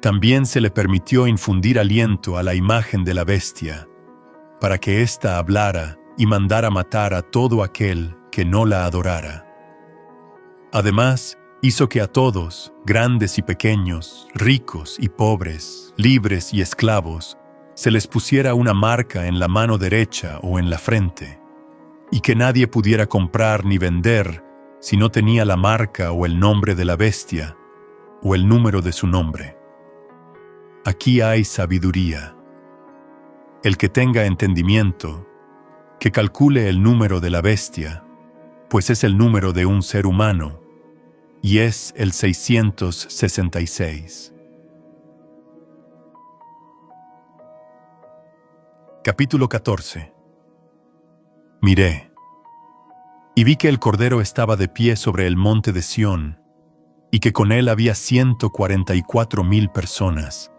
[SPEAKER 1] También se le permitió infundir aliento a la imagen de la bestia, para que ésta hablara y mandara matar a todo aquel que no la adorara. Además, hizo que a todos, grandes y pequeños, ricos y pobres, libres y esclavos, se les pusiera una marca en la mano derecha o en la frente, y que nadie pudiera comprar ni vender si no tenía la marca o el nombre de la bestia, o el número de su nombre. Aquí hay sabiduría. El que tenga entendimiento, que calcule el número de la bestia, pues es el número de un ser humano, y es el 666. Capítulo 14. Miré, y vi que el Cordero estaba de pie sobre el monte de Sión, y que con él había 144,000 personas,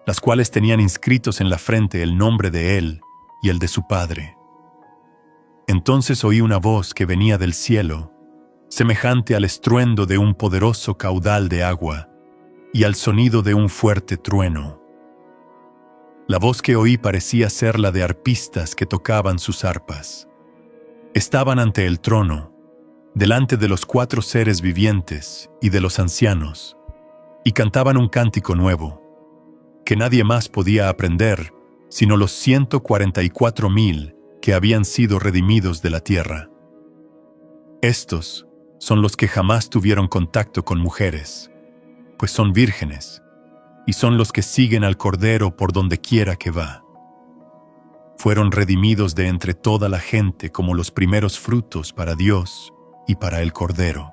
[SPEAKER 1] las cuales tenían inscritos en la frente el nombre de él y el de su Padre. Entonces oí una voz que venía del cielo, semejante al estruendo de un poderoso caudal de agua y al sonido de un fuerte trueno. La voz que oí parecía ser la de arpistas que tocaban sus arpas. Estaban ante el trono, delante de los 4 seres vivientes y de los ancianos, y cantaban un cántico nuevo, que nadie más podía aprender, sino los 144,000 que habían sido redimidos de la tierra. Estos son los que jamás tuvieron contacto con mujeres, pues son vírgenes, y son los que siguen al Cordero por donde quiera que va. Fueron redimidos de entre toda la gente como los primeros frutos para Dios y para el Cordero.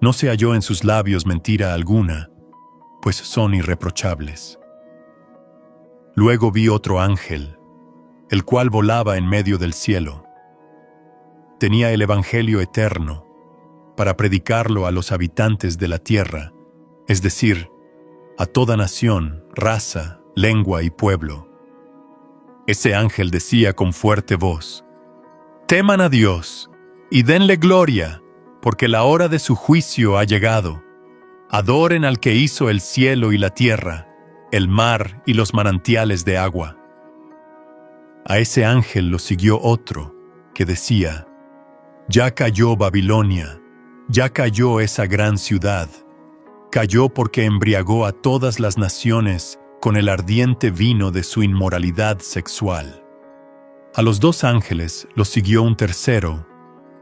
[SPEAKER 1] No se halló en sus labios mentira alguna, pues son irreprochables. Luego vi otro ángel, el cual volaba en medio del cielo. Tenía el Evangelio eterno, para predicarlo a los habitantes de la tierra, es decir, a toda nación, raza, lengua y pueblo. Ese ángel decía con fuerte voz: «Teman a Dios y denle gloria, porque la hora de su juicio ha llegado. Adoren al que hizo el cielo y la tierra, el mar y los manantiales de agua». A ese ángel lo siguió otro, que decía: «Ya cayó Babilonia, ya cayó esa gran ciudad. Cayó porque embriagó a todas las naciones con el ardiente vino de su inmoralidad sexual». A los dos ángeles los siguió un tercero,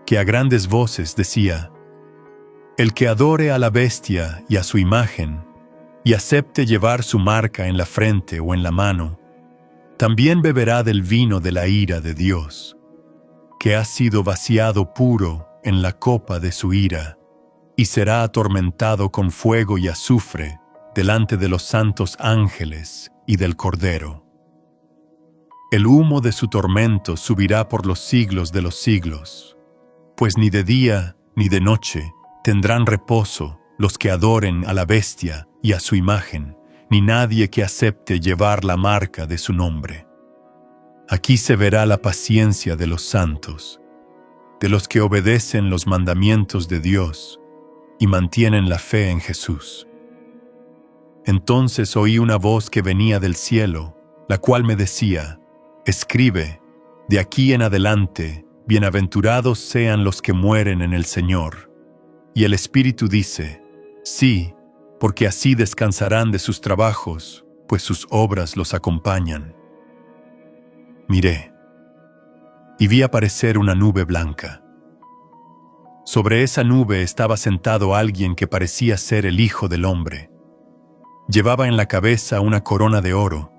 [SPEAKER 1] que a grandes voces decía: «El que adore a la bestia y a su imagen, y acepte llevar su marca en la frente o en la mano, también beberá del vino de la ira de Dios, que ha sido vaciado puro en la copa de su ira, y será atormentado con fuego y azufre delante de los santos ángeles y del Cordero. El humo de su tormento subirá por los siglos de los siglos, pues ni de día ni de noche tendrán reposo los que adoren a la bestia y a su imagen, ni nadie que acepte llevar la marca de su nombre. Aquí se verá la paciencia de los santos, de los que obedecen los mandamientos de Dios y mantienen la fe en Jesús». Entonces oí una voz que venía del cielo, la cual me decía: «Escribe, de aquí en adelante, bienaventurados sean los que mueren en el Señor». Y el Espíritu dice: «Sí, porque así descansarán de sus trabajos, pues sus obras los acompañan». Miré, y vi aparecer una nube blanca. Sobre esa nube estaba sentado alguien que parecía ser el Hijo del Hombre. Llevaba en la cabeza una corona de oro,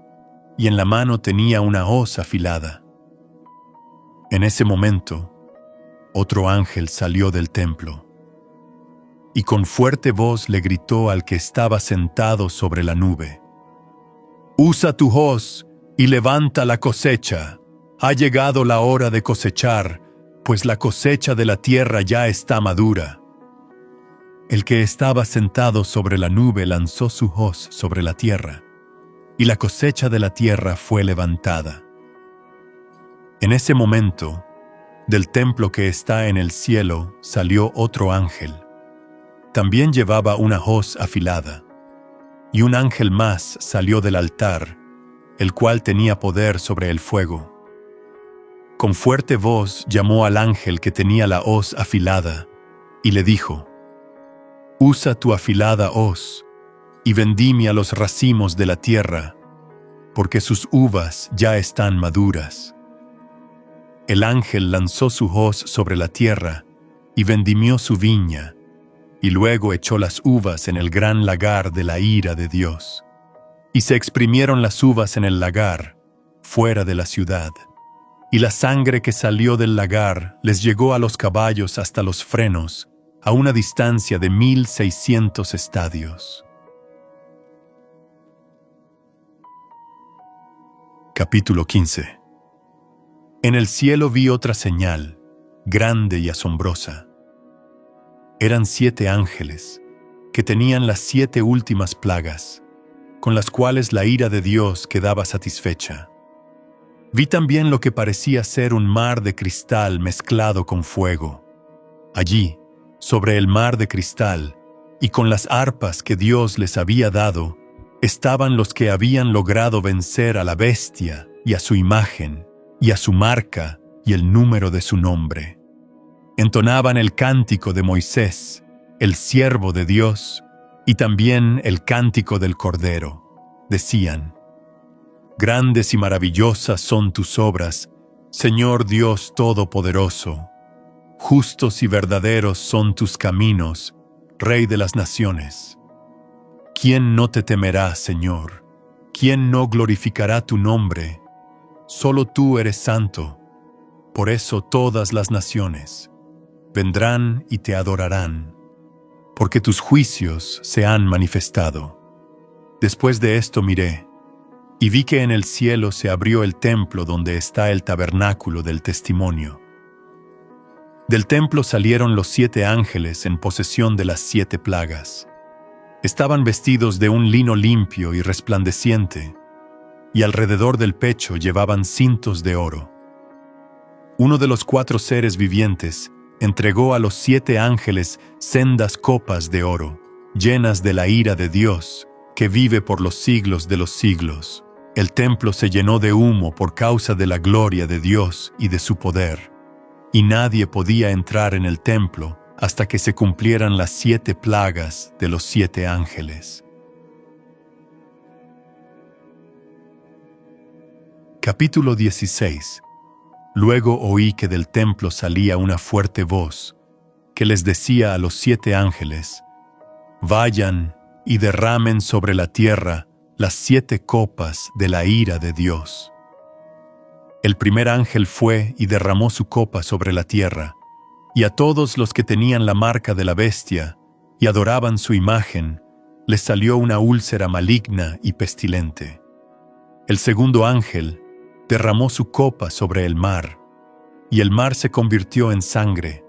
[SPEAKER 1] y en la mano tenía una hoz afilada. En ese momento, otro ángel salió del templo, y con fuerte voz le gritó al que estaba sentado sobre la nube: «Usa tu hoz y levanta la cosecha. Ha llegado la hora de cosechar, pues la cosecha de la tierra ya está madura». El que estaba sentado sobre la nube lanzó su hoz sobre la tierra, y la cosecha de la tierra fue levantada. En ese momento, del templo que está en el cielo salió otro ángel. También llevaba una hoz afilada, y un ángel más salió del altar, el cual tenía poder sobre el fuego. Con fuerte voz llamó al ángel que tenía la hoz afilada, y le dijo: «Usa tu afilada hoz, y vendimia los racimos de la tierra, porque sus uvas ya están maduras». El ángel lanzó su hoz sobre la tierra, y vendimió su viña, y luego echó las uvas en el gran lagar de la ira de Dios. Y se exprimieron las uvas en el lagar, fuera de la ciudad, y la sangre que salió del lagar les llegó a los caballos hasta los frenos, a una distancia de 1,600 estadios. Capítulo 15. En el cielo vi otra señal, grande y asombrosa. Eran 7 ángeles, que tenían las 7 últimas plagas, con las cuales la ira de Dios quedaba satisfecha. Vi también lo que parecía ser un mar de cristal mezclado con fuego. Allí, sobre el mar de cristal, y con las arpas que Dios les había dado, estaban los que habían logrado vencer a la bestia y a su imagen, y a su marca y el número de su nombre. Entonaban el cántico de Moisés, el siervo de Dios, y también el cántico del Cordero. decían: Grandes y maravillosas son tus obras, Señor Dios Todopoderoso. Justos y verdaderos son tus caminos, Rey de las naciones. ¿Quién no te temerá, Señor? ¿Quién no glorificará tu nombre? Solo tú eres santo. Por eso todas las naciones vendrán y te adorarán, porque tus juicios se han manifestado. Después de esto miré, y vi que en el cielo se abrió el templo donde está el tabernáculo del testimonio. Del templo salieron los 7 ángeles en posesión de las 7 plagas. Estaban vestidos de un lino limpio y resplandeciente, y alrededor del pecho llevaban cintos de oro. Uno de los 4 seres vivientes entregó a los 7 ángeles sendas copas de oro, llenas de la ira de Dios, que vive por los siglos de los siglos. El templo se llenó de humo por causa de la gloria de Dios y de su poder, y nadie podía entrar en el templo hasta que se cumplieran las 7 plagas de los 7 ángeles. Capítulo 16. Luego oí que del templo salía una fuerte voz, que les decía a los 7 ángeles: Vayan y derramen sobre la tierra las 7 copas de la ira de Dios. El primer ángel fue y derramó su copa sobre la tierra, y a todos los que tenían la marca de la bestia y adoraban su imagen, les salió una úlcera maligna y pestilente. El segundo ángel derramó su copa sobre el mar, y el mar se convirtió en sangre,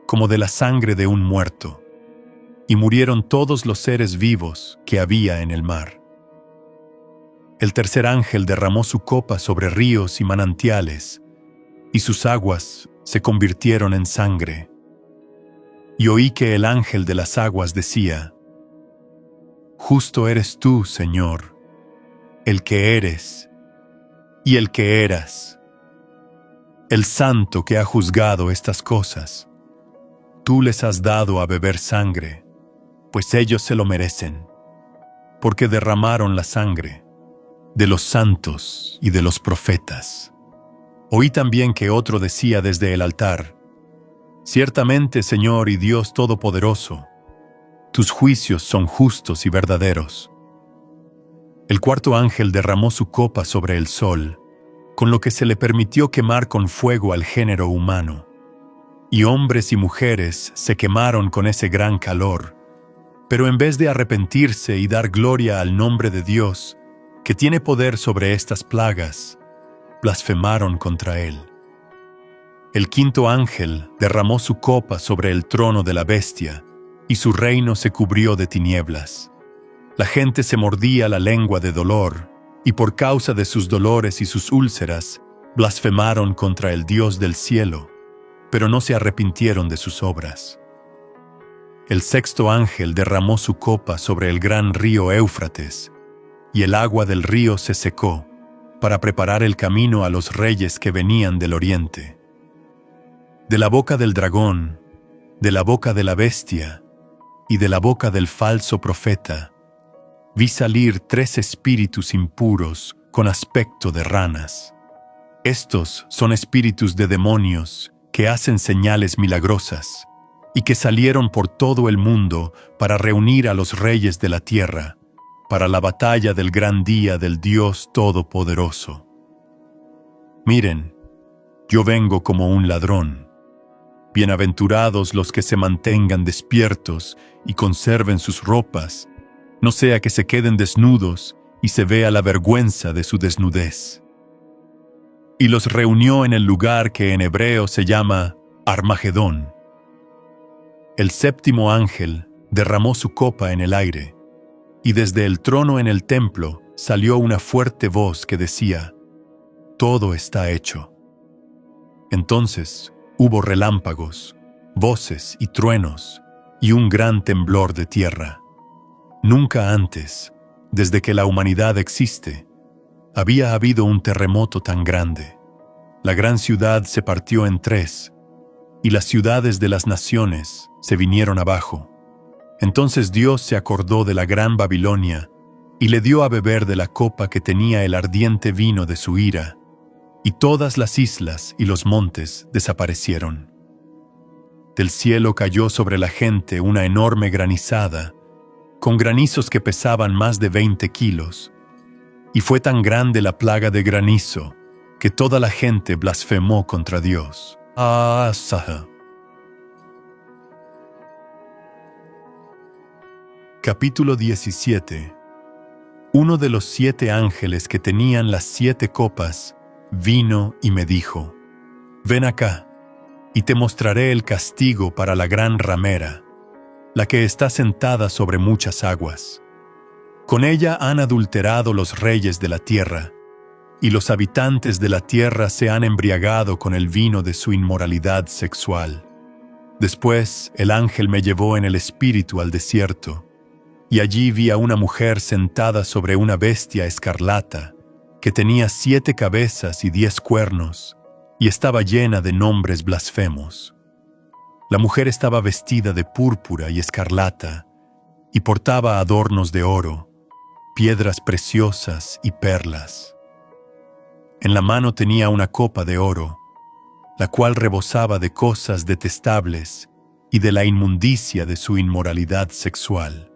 [SPEAKER 1] como de la sangre de un muerto, y murieron todos los seres vivos que había en el mar. El tercer ángel derramó su copa sobre ríos y manantiales, y sus aguas se convirtieron en sangre. Y oí que el ángel de las aguas decía: Justo eres tú, Señor, el que eres y el que eras, el santo que ha juzgado estas cosas. Tú les has dado a beber sangre, pues ellos se lo merecen, porque derramaron la sangre de los santos y de los profetas. Oí también que otro decía desde el altar: Ciertamente, Señor y Dios Todopoderoso, tus juicios son justos y verdaderos. El cuarto ángel derramó su copa sobre el sol, con lo que se le permitió quemar con fuego al género humano. Y hombres y mujeres se quemaron con ese gran calor, pero en vez de arrepentirse y dar gloria al nombre de Dios, que tiene poder sobre estas plagas, blasfemaron contra él. El quinto ángel derramó su copa sobre el trono de la bestia, y su reino se cubrió de tinieblas. La gente se mordía la lengua de dolor, y por causa de sus dolores y sus úlceras, blasfemaron contra el Dios del cielo, pero no se arrepintieron de sus obras. El sexto ángel derramó su copa sobre el gran río Éufrates, y el agua del río se secó, para preparar el camino a los reyes que venían del oriente. De la boca del dragón, de la boca de la bestia y de la boca del falso profeta, vi salir 3 espíritus impuros con aspecto de ranas. Estos son espíritus de demonios que hacen señales milagrosas y que salieron por todo el mundo para reunir a los reyes de la tierra, para la batalla del gran día del Dios Todopoderoso. Miren, yo vengo como un ladrón. Bienaventurados los que se mantengan despiertos y conserven sus ropas, no sea que se queden desnudos y se vea la vergüenza de su desnudez. Y los reunió en el lugar que en hebreo se llama Armagedón. El séptimo ángel derramó su copa en el aire, y desde el trono en el templo salió una fuerte voz que decía: Todo está hecho. Entonces hubo relámpagos, voces y truenos, y un gran temblor de tierra. Nunca antes, desde que la humanidad existe, había habido un terremoto tan grande. La gran ciudad se partió en 3, y las ciudades de las naciones se vinieron abajo. Entonces Dios se acordó de la gran Babilonia y le dio a beber de la copa que tenía el ardiente vino de su ira, y todas las islas y los montes desaparecieron. Del cielo cayó sobre la gente una enorme granizada, con granizos que pesaban más de 20 kilos, y fue tan grande la plaga de granizo que toda la gente blasfemó contra Dios. Capítulo 17. Uno de los 7 ángeles que tenían las 7 copas vino y me dijo: «Ven acá, y te mostraré el castigo para la gran ramera, la que está sentada sobre muchas aguas. Con ella han adulterado los reyes de la tierra, y los habitantes de la tierra se han embriagado con el vino de su inmoralidad sexual». Después el ángel me llevó en el espíritu al desierto, y allí vi a una mujer sentada sobre una bestia escarlata, que tenía 7 cabezas y 10 cuernos, y estaba llena de nombres blasfemos. La mujer estaba vestida de púrpura y escarlata, y portaba adornos de oro, piedras preciosas y perlas. En la mano tenía una copa de oro, la cual rebosaba de cosas detestables y de la inmundicia de su inmoralidad sexual.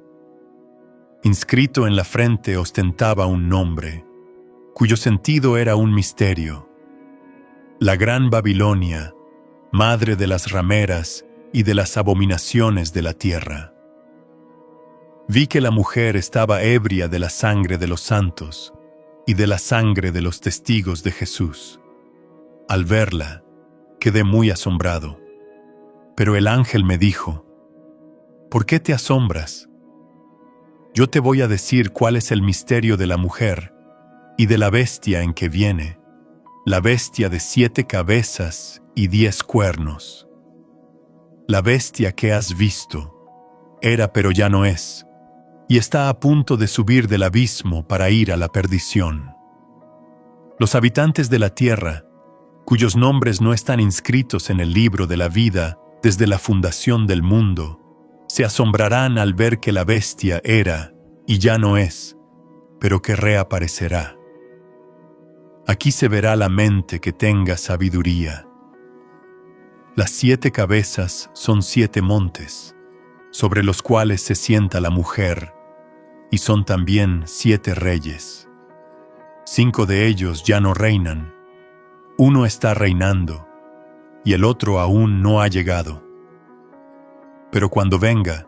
[SPEAKER 1] Inscrito en la frente ostentaba un nombre, cuyo sentido era un misterio: la Gran Babilonia, madre de las rameras y de las abominaciones de la tierra. Vi que la mujer estaba ebria de la sangre de los santos y de la sangre de los testigos de Jesús. Al verla, quedé muy asombrado. Pero el ángel me dijo: «¿Por qué te asombras? Yo te voy a decir cuál es el misterio de la mujer y de la bestia en que viene, la bestia de 7 cabezas y 10 cuernos. La bestia que has visto era, pero ya no es, y está a punto de subir del abismo para ir a la perdición. Los habitantes de la tierra, cuyos nombres no están inscritos en el libro de la vida desde la fundación del mundo, se asombrarán al ver que la bestia era y ya no es, pero que reaparecerá. Aquí se verá la mente que tenga sabiduría. Las 7 cabezas son 7 montes, sobre los cuales se sienta la mujer, y son también 7 reyes. 5 de ellos ya no reinan, uno está reinando, y el otro aún no ha llegado. Pero cuando venga,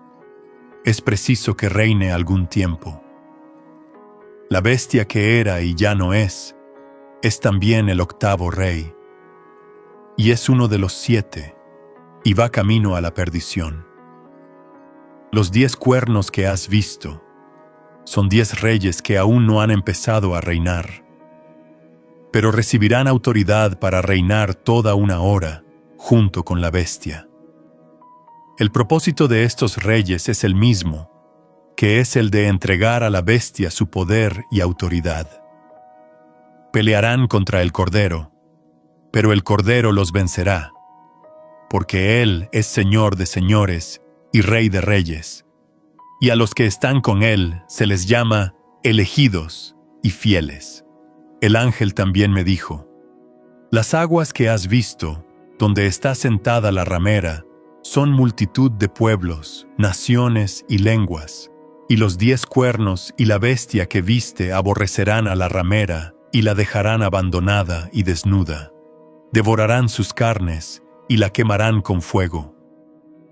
[SPEAKER 1] es preciso que reine algún tiempo. La bestia que era y ya no es también el 8º rey, y es uno de los 7, y va camino a la perdición. Los 10 cuernos que has visto son 10 reyes que aún no han empezado a reinar, pero recibirán autoridad para reinar toda una hora junto con la bestia. El propósito de estos reyes es el mismo, que es el de entregar a la bestia su poder y autoridad. Pelearán contra el Cordero, pero el Cordero los vencerá, porque Él es Señor de señores y Rey de reyes, y a los que están con Él se les llama elegidos y fieles. El ángel también me dijo: «Las aguas que has visto, donde está sentada la ramera, son multitud de pueblos, naciones y lenguas, y los 10 cuernos y la bestia que viste aborrecerán a la ramera y la dejarán abandonada y desnuda. Devorarán sus carnes y la quemarán con fuego.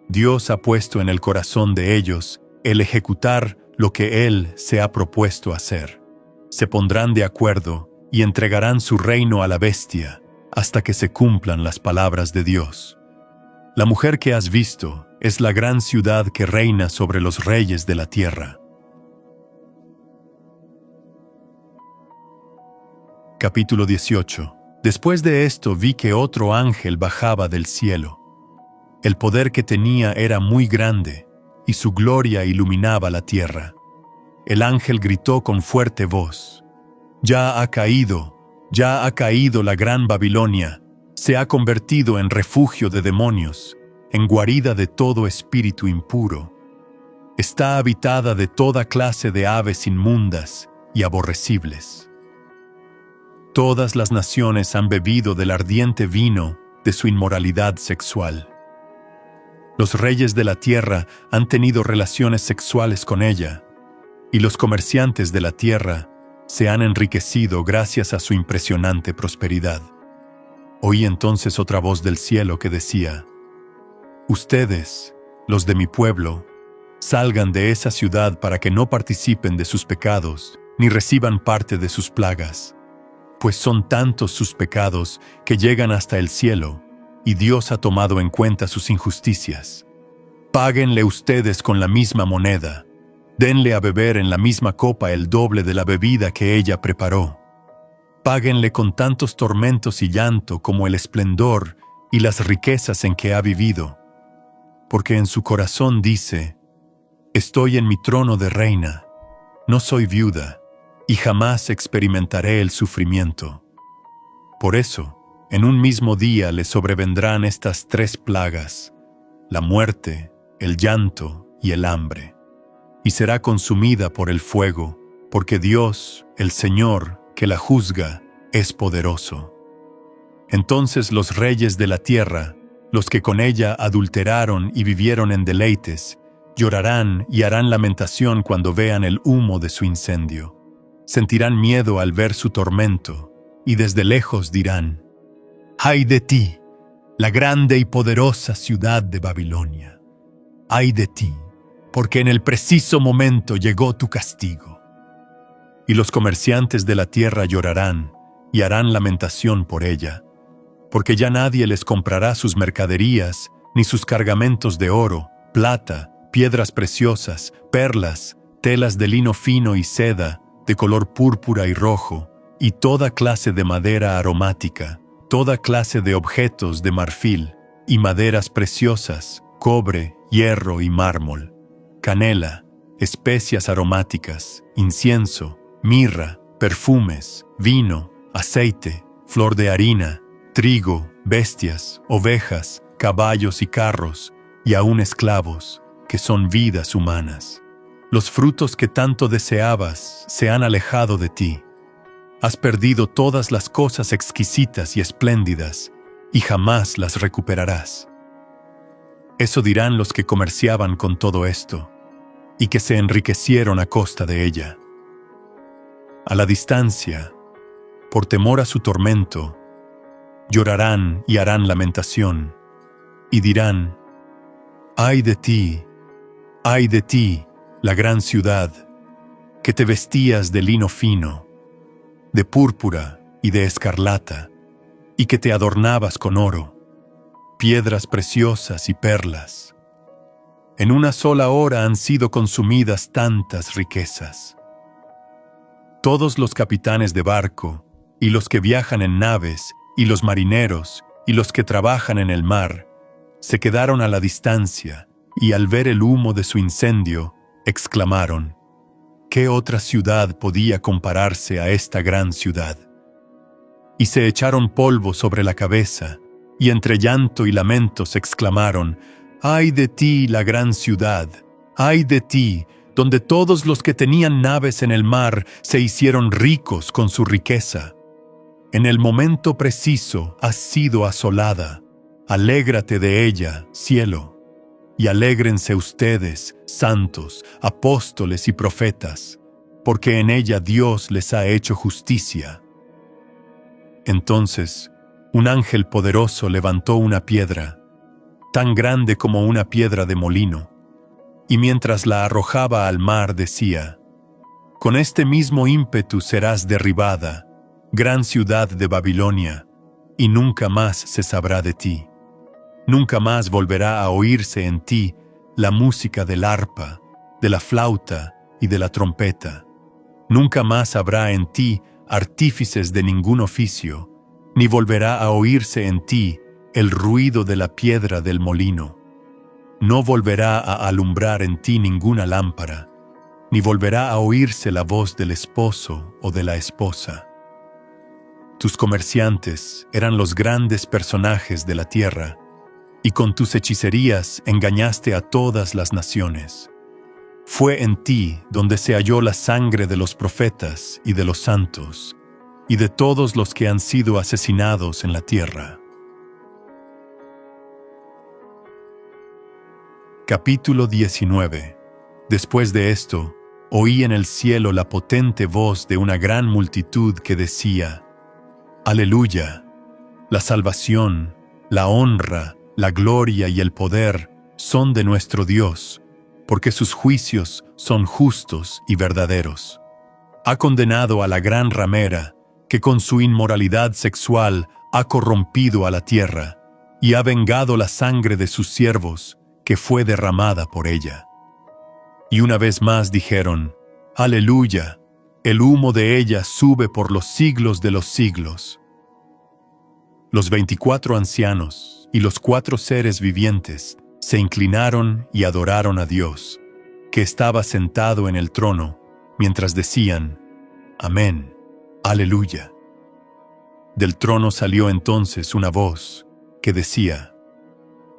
[SPEAKER 1] Dios ha puesto en el corazón de ellos el ejecutar lo que Él se ha propuesto hacer. Se pondrán de acuerdo y entregarán su reino a la bestia hasta que se cumplan las palabras de Dios. La mujer que has visto es la gran ciudad que reina sobre los reyes de la tierra». Capítulo 18. Después de esto vi que otro ángel bajaba del cielo. El poder que tenía era muy grande, y su gloria iluminaba la tierra. El ángel gritó con fuerte voz: ya ha caído la gran Babilonia, se ha convertido en refugio de demonios, en guarida de todo espíritu impuro. Está habitada de toda clase de aves inmundas y aborrecibles. Todas las naciones han bebido del ardiente vino de su inmoralidad sexual. Los reyes de la tierra han tenido relaciones sexuales con ella, y los comerciantes de la tierra se han enriquecido gracias a su impresionante prosperidad. Oí entonces otra voz del cielo que decía: ustedes, los de mi pueblo, salgan de esa ciudad para que no participen de sus pecados, ni reciban parte de sus plagas, pues son tantos sus pecados que llegan hasta el cielo, y Dios ha tomado en cuenta sus injusticias. Páguenle ustedes con la misma moneda, denle a beber en la misma copa el doble de la bebida que ella preparó. Páguenle con tantos tormentos y llanto como el esplendor y las riquezas en que ha vivido, porque en su corazón dice: estoy en mi trono de reina, no soy viuda, y jamás experimentaré el sufrimiento. Por eso, en un mismo día le sobrevendrán estas 3 plagas: la muerte, el llanto y el hambre, y será consumida por el fuego, porque Dios, el Señor, que la juzga, es poderoso. Entonces los reyes de la tierra, los que con ella adulteraron y vivieron en deleites, llorarán y harán lamentación cuando vean el humo de su incendio. Sentirán miedo al ver su tormento, y desde lejos dirán: ¡ay de ti, la grande y poderosa ciudad de Babilonia! ¡Ay de ti, porque en el preciso momento llegó tu castigo! Y los comerciantes de la tierra llorarán y harán lamentación por ella, porque ya nadie les comprará sus mercaderías, ni sus cargamentos de oro, plata, piedras preciosas, perlas, telas de lino fino y seda, de color púrpura y rojo, y toda clase de madera aromática, toda clase de objetos de marfil, y maderas preciosas, cobre, hierro y mármol, canela, especias aromáticas, incienso, mirra, perfumes, vino, aceite, flor de harina, trigo, bestias, ovejas, caballos y carros, y aún esclavos, que son vidas humanas. Los frutos que tanto deseabas se han alejado de ti. Has perdido todas las cosas exquisitas y espléndidas, y jamás las recuperarás. Eso dirán los que comerciaban con todo esto, y que se enriquecieron a costa de ella. A la distancia, por temor a su tormento, llorarán y harán lamentación, y dirán: ¡ay de ti, la gran ciudad, que te vestías de lino fino, de púrpura y de escarlata, y que te adornabas con oro, piedras preciosas y perlas! En una sola hora han sido consumidas tantas riquezas. Todos los capitanes de barco, y los que viajan en naves, y los marineros, y los que trabajan en el mar, se quedaron a la distancia, y al ver el humo de su incendio, exclamaron: ¿qué otra ciudad podía compararse a esta gran ciudad? Y se echaron polvo sobre la cabeza, y entre llanto y lamentos exclamaron: ¡ay de ti, la gran ciudad! ¡Ay de ti, donde todos los que tenían naves en el mar se hicieron ricos con su riqueza! En el momento preciso has sido asolada. Alégrate de ella, cielo. Y alégrense ustedes, santos, apóstoles y profetas, porque en ella Dios les ha hecho justicia. Entonces, un ángel poderoso levantó una piedra, tan grande como una piedra de molino, y mientras la arrojaba al mar decía: con este mismo ímpetu serás derribada, gran ciudad de Babilonia, y nunca más se sabrá de ti. Nunca más volverá a oírse en ti la música del arpa, de la flauta y de la trompeta. Nunca más habrá en ti artífices de ningún oficio, ni volverá a oírse en ti el ruido de la piedra del molino. No volverá a alumbrar en ti ninguna lámpara, ni volverá a oírse la voz del esposo o de la esposa. Tus comerciantes eran los grandes personajes de la tierra, y con tus hechicerías engañaste a todas las naciones. Fue en ti donde se halló la sangre de los profetas y de los santos, y de todos los que han sido asesinados en la tierra. Capítulo 19. Después de esto, oí en el cielo la potente voz de una gran multitud que decía: Aleluya, la salvación, la honra, la gloria y el poder son de nuestro Dios, porque sus juicios son justos y verdaderos. Ha condenado a la gran ramera, que con su inmoralidad sexual ha corrompido a la tierra, y ha vengado la sangre de sus siervos, que fue derramada por ella. Y una vez más dijeron: Aleluya, el humo de ella sube por los siglos de los siglos. Los 24 ancianos y los 4 seres vivientes se inclinaron y adoraron a Dios, que estaba sentado en el trono, mientras decían: Amén, Aleluya. Del trono salió entonces una voz que decía: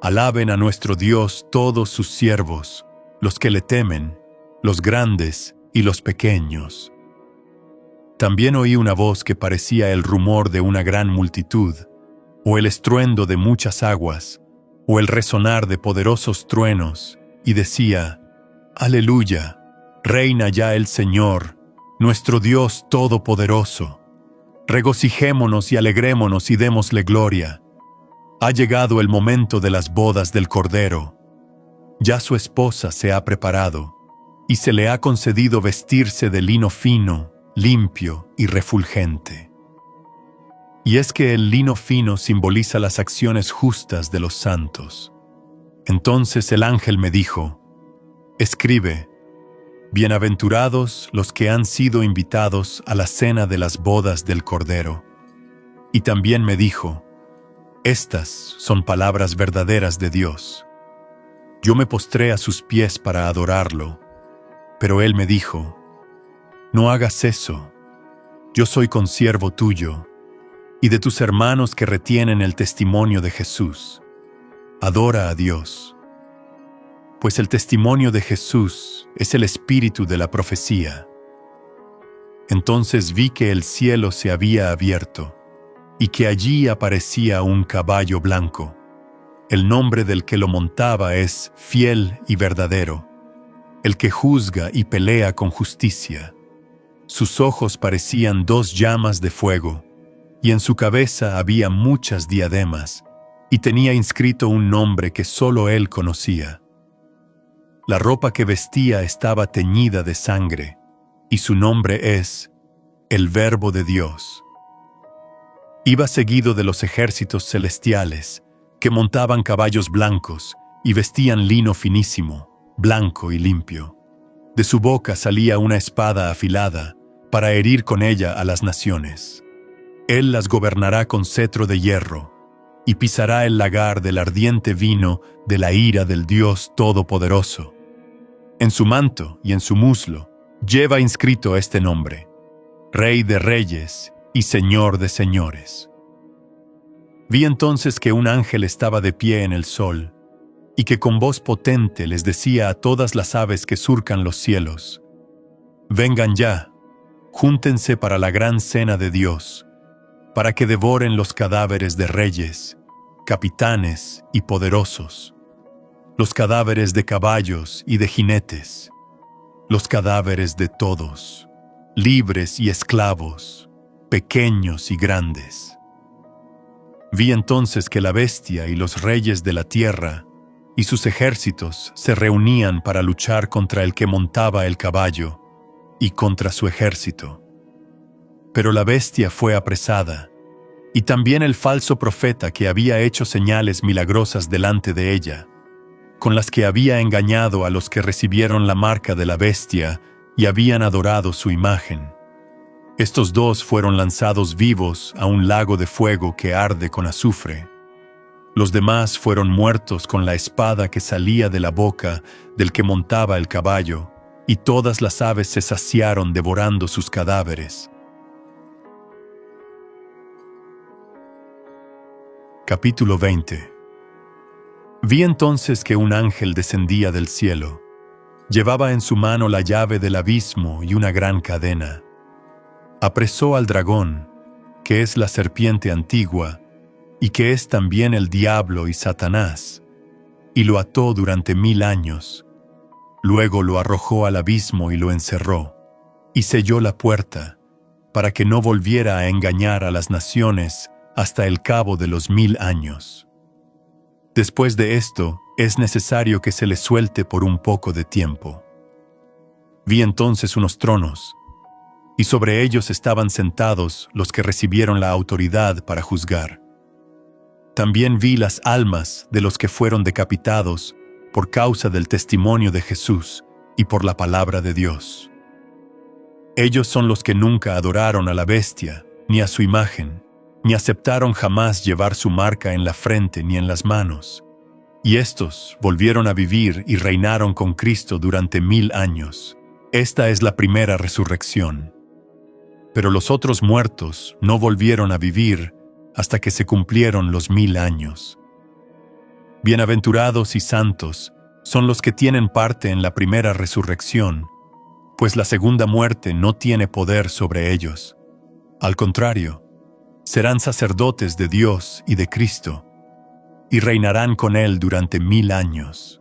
[SPEAKER 1] Alaben a nuestro Dios todos sus siervos, los que le temen, los grandes y los pequeños. También oí una voz que parecía el rumor de una gran multitud, o el estruendo de muchas aguas, o el resonar de poderosos truenos, y decía: Aleluya, reina ya el Señor, nuestro Dios todopoderoso. Regocijémonos y alegrémonos y démosle gloria. Ha llegado el momento de las bodas del Cordero. Ya su esposa se ha preparado, y se le ha concedido vestirse de lino fino, limpio y refulgente. Y es que el lino fino simboliza las acciones justas de los santos. Entonces el ángel me dijo: Escribe: Bienaventurados los que han sido invitados a la cena de las bodas del Cordero. Y también me dijo: Estas son palabras verdaderas de Dios. Yo me postré a sus pies para adorarlo, pero él me dijo: No hagas eso. Yo soy consiervo tuyo y de tus hermanos que retienen el testimonio de Jesús. Adora a Dios. Pues el testimonio de Jesús es el espíritu de la profecía. Entonces vi que el cielo se había abierto, y que allí aparecía un caballo blanco. El nombre del que lo montaba es Fiel y Verdadero, el que juzga y pelea con justicia. Sus ojos parecían 2 llamas de fuego, y en su cabeza había muchas diademas, y tenía inscrito un nombre que solo él conocía. La ropa que vestía estaba teñida de sangre, y su nombre es el Verbo de Dios. Iba seguido de los ejércitos celestiales, que montaban caballos blancos y vestían lino finísimo, blanco y limpio. De su boca salía una espada afilada, para herir con ella a las naciones. Él las gobernará con cetro de hierro, y pisará el lagar del ardiente vino de la ira del Dios Todopoderoso. En su manto y en su muslo lleva inscrito este nombre: Rey de Reyes y Señor de Señores. Vi entonces que un ángel estaba de pie en el sol, y que con voz potente les decía a todas las aves que surcan los cielos: Vengan ya, júntense para la gran cena de Dios, para que devoren los cadáveres de reyes, capitanes y poderosos, los cadáveres de caballos y de jinetes, los cadáveres de todos, libres y esclavos, pequeños y grandes. Vi entonces que la bestia y los reyes de la tierra y sus ejércitos se reunían para luchar contra el que montaba el caballo y contra su ejército. Pero la bestia fue apresada, y también el falso profeta que había hecho señales milagrosas delante de ella, con las que había engañado a los que recibieron la marca de la bestia y habían adorado su imagen. Estos 2 fueron lanzados vivos a un lago de fuego que arde con azufre. Los demás fueron muertos con la espada que salía de la boca del que montaba el caballo, y todas las aves se saciaron devorando sus cadáveres. Capítulo 20. Vi entonces que un ángel descendía del cielo, Llevaba en su mano la llave del abismo y una gran cadena. Apresó al dragón, que es la serpiente antigua, y que es también el diablo y Satanás, y lo ató durante 1000 años. Luego lo arrojó al abismo y lo encerró, y selló la puerta, para que no volviera a engañar a las naciones hasta el cabo de los 1000 años. Después de esto, es necesario que se le suelte por un poco de tiempo. Vi entonces unos tronos, y sobre ellos estaban sentados los que recibieron la autoridad para juzgar. También vi las almas de los que fueron decapitados por causa del testimonio de Jesús y por la palabra de Dios. Ellos son los que nunca adoraron a la bestia, ni a su imagen, ni aceptaron jamás llevar su marca en la frente ni en las manos. Y estos volvieron a vivir y reinaron con Cristo durante 1000 años. Esta es la primera resurrección. Pero los otros muertos no volvieron a vivir hasta que se cumplieron los 1000 años. Bienaventurados y santos son los que tienen parte en la primera resurrección, pues la segunda muerte no tiene poder sobre ellos. Al contrario, serán sacerdotes de Dios y de Cristo, y reinarán con Él durante 1000 años.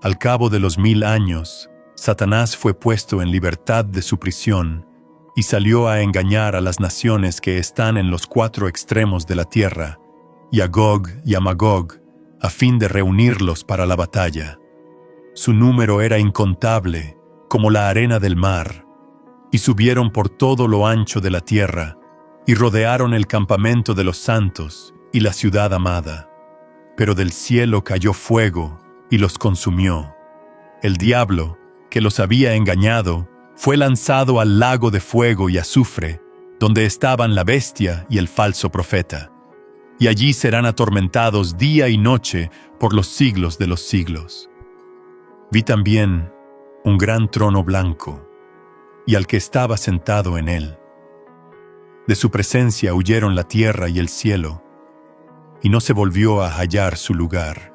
[SPEAKER 1] Al cabo de los 1000 años, Satanás fue puesto en libertad de su prisión y salió a engañar a las naciones que están en los 4 extremos de la tierra, y a Gog y a Magog, a fin de reunirlos para la batalla. Su número era incontable, como la arena del mar, y subieron por todo lo ancho de la tierra, y rodearon el campamento de los santos y la ciudad amada. Pero del cielo cayó fuego y los consumió. El diablo, que los había engañado, fue lanzado al lago de fuego y azufre, donde estaban la bestia y el falso profeta. Y allí serán atormentados día y noche por los siglos de los siglos. Vi también un gran trono blanco, y al que estaba sentado en él. De su presencia huyeron la tierra y el cielo, y no se volvió a hallar su lugar.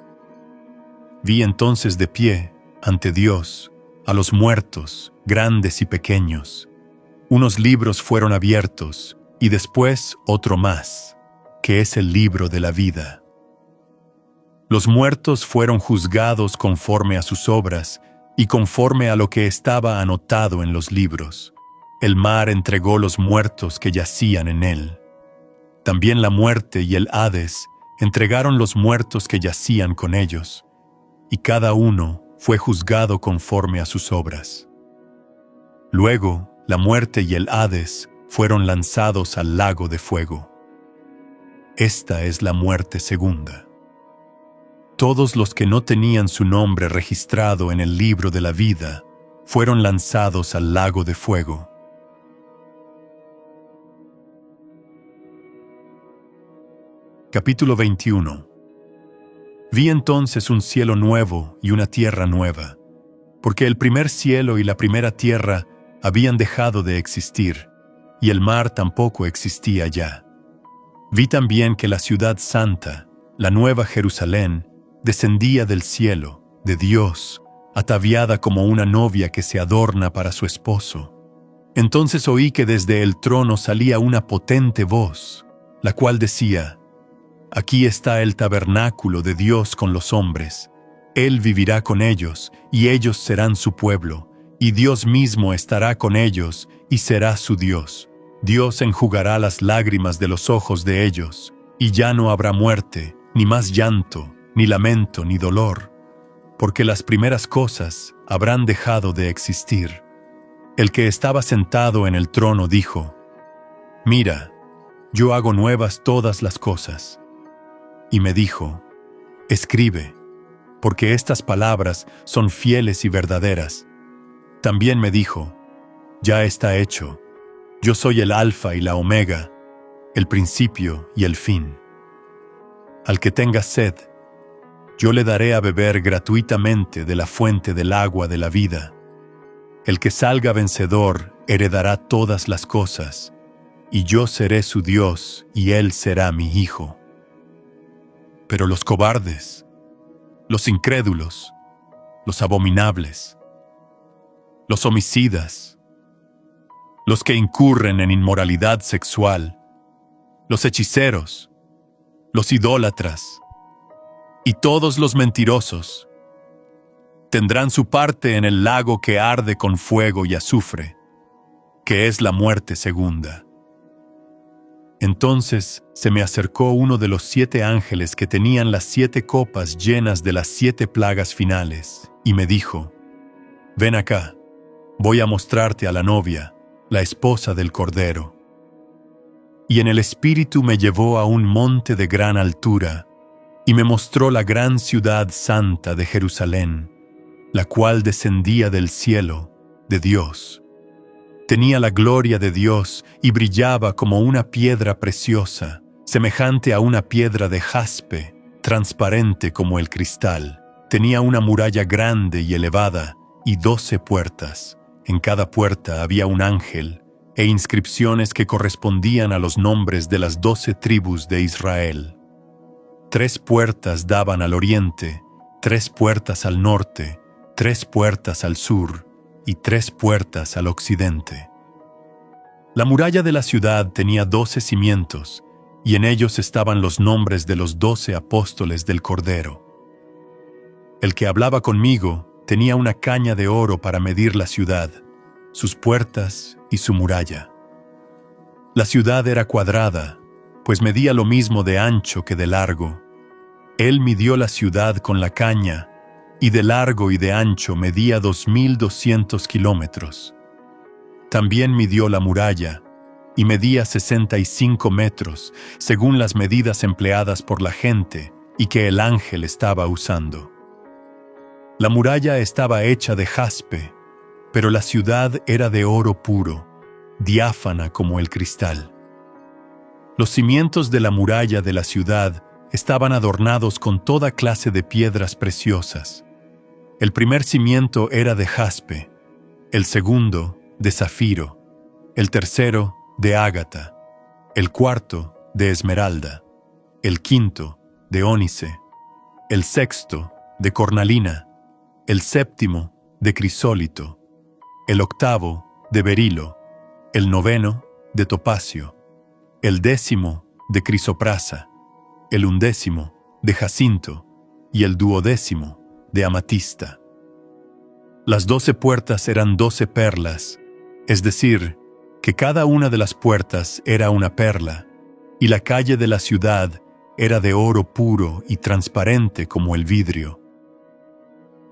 [SPEAKER 1] Vi entonces de pie, ante Dios, a los muertos, grandes y pequeños. Unos libros fueron abiertos, y después otro más, que es el libro de la vida. Los muertos fueron juzgados conforme a sus obras, y conforme a lo que estaba anotado en los libros. El mar entregó los muertos que yacían en él. También la muerte y el Hades entregaron los muertos que yacían con ellos, y cada uno fue juzgado conforme a sus obras. Luego, la muerte y el Hades fueron lanzados al lago de fuego. Esta es la muerte segunda. Todos los que no tenían su nombre registrado en el libro de la vida fueron lanzados al lago de fuego. Capítulo 21. Vi entonces un cielo nuevo y una tierra nueva, porque el primer cielo y la primera tierra habían dejado de existir, y el mar tampoco existía ya. Vi también que la ciudad santa, la nueva Jerusalén, descendía del cielo, de Dios, ataviada como una novia que se adorna para su esposo. Entonces oí que desde el trono salía una potente voz, la cual decía: Aquí está el tabernáculo de Dios con los hombres. Él vivirá con ellos, y ellos serán su pueblo, y Dios mismo estará con ellos, y será su Dios. Dios enjugará las lágrimas de los ojos de ellos, y ya no habrá muerte, ni más llanto, ni lamento, ni dolor, porque las primeras cosas habrán dejado de existir. El que estaba sentado en el trono dijo: Mira, yo hago nuevas todas las cosas. Y me dijo: Escribe, porque estas palabras son fieles y verdaderas. También me dijo: Ya está hecho. Yo soy el Alfa y la Omega, el principio y el fin. Al que tenga sed, yo le daré a beber gratuitamente de la fuente del agua de la vida. El que salga vencedor heredará todas las cosas, y yo seré su Dios y él será mi hijo. Pero los cobardes, los incrédulos, los abominables, los homicidas, los que incurren en inmoralidad sexual, los hechiceros, los idólatras y todos los mentirosos tendrán su parte en el lago que arde con fuego y azufre, que es la muerte segunda. Entonces se me acercó uno de los 7 ángeles que tenían las 7 copas llenas de las 7 plagas finales, y me dijo: «Ven acá, voy a mostrarte a la novia, la esposa del Cordero». Y en el espíritu me llevó a un monte de gran altura, y me mostró la gran ciudad santa de Jerusalén, la cual descendía del cielo, de Dios. Tenía la gloria de Dios y brillaba como una piedra preciosa, semejante a una piedra de jaspe, transparente como el cristal. Tenía una muralla grande y elevada y 12 puertas. En cada puerta había un ángel e inscripciones que correspondían a los nombres de las 12 tribus de Israel. 3 puertas daban al oriente, 3 puertas al norte, 3 puertas al sur y 3 puertas al occidente. La muralla de la ciudad tenía 12 cimientos, y en ellos estaban los nombres de los 12 apóstoles del Cordero. El que hablaba conmigo tenía una caña de oro para medir la ciudad, sus puertas y su muralla. La ciudad era cuadrada, pues medía lo mismo de ancho que de largo. Él midió la ciudad con la caña, y de largo y de ancho medía 2.200 kilómetros. También midió la muralla, y medía 65 metros, según las medidas empleadas por la gente y que el ángel estaba usando. La muralla estaba hecha de jaspe, pero la ciudad era de oro puro, diáfana como el cristal. Los cimientos de la muralla de la ciudad estaban adornados con toda clase de piedras preciosas. El primer cimiento era de jaspe, el segundo de zafiro, el tercero de ágata, el cuarto de esmeralda, el quinto de ónice, el sexto de cornalina, el séptimo de crisólito, el octavo de berilo, el noveno de topacio, el décimo de crisoprasa, el undécimo de jacinto y el duodécimo de amatista. Las 12 puertas eran 12 perlas, es decir, que cada una de las puertas era una perla, y la calle de la ciudad era de oro puro y transparente como el vidrio.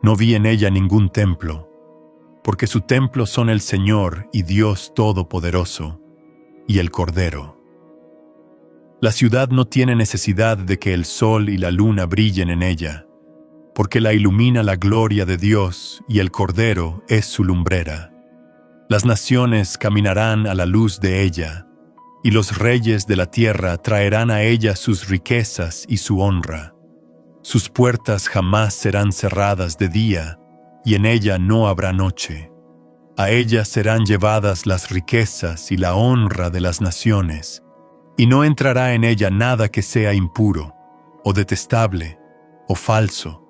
[SPEAKER 1] No vi en ella ningún templo, porque su templo son el Señor y Dios Todopoderoso, y el Cordero. La ciudad no tiene necesidad de que el sol y la luna brillen en ella, porque la ilumina la gloria de Dios y el Cordero es su lumbrera. Las naciones caminarán a la luz de ella, y los reyes de la tierra traerán a ella sus riquezas y su honra. Sus puertas jamás serán cerradas de día, y en ella no habrá noche. A ella serán llevadas las riquezas y la honra de las naciones, y no entrará en ella nada que sea impuro, o detestable, o falso,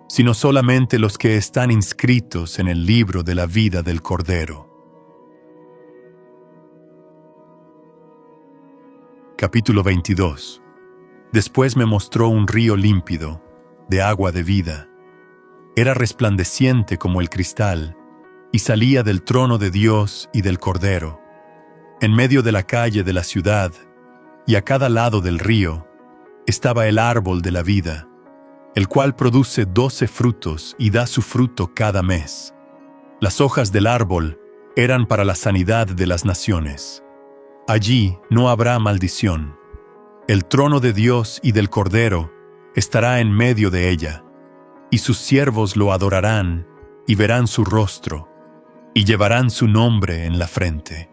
[SPEAKER 1] sino solamente los que están inscritos en el libro de la vida del Cordero. Capítulo 22. Después me mostró un río límpido, de agua de vida. Era resplandeciente como el cristal, y salía del trono de Dios y del Cordero. En medio de la calle de la ciudad, y a cada lado del río, estaba el árbol de la vida, el cual produce 12 frutos y da su fruto cada mes. Las hojas del árbol eran para la sanidad de las naciones. Allí no habrá maldición. El trono de Dios y del Cordero estará en medio de ella, y sus siervos lo adorarán y verán su rostro, y llevarán su nombre en la frente.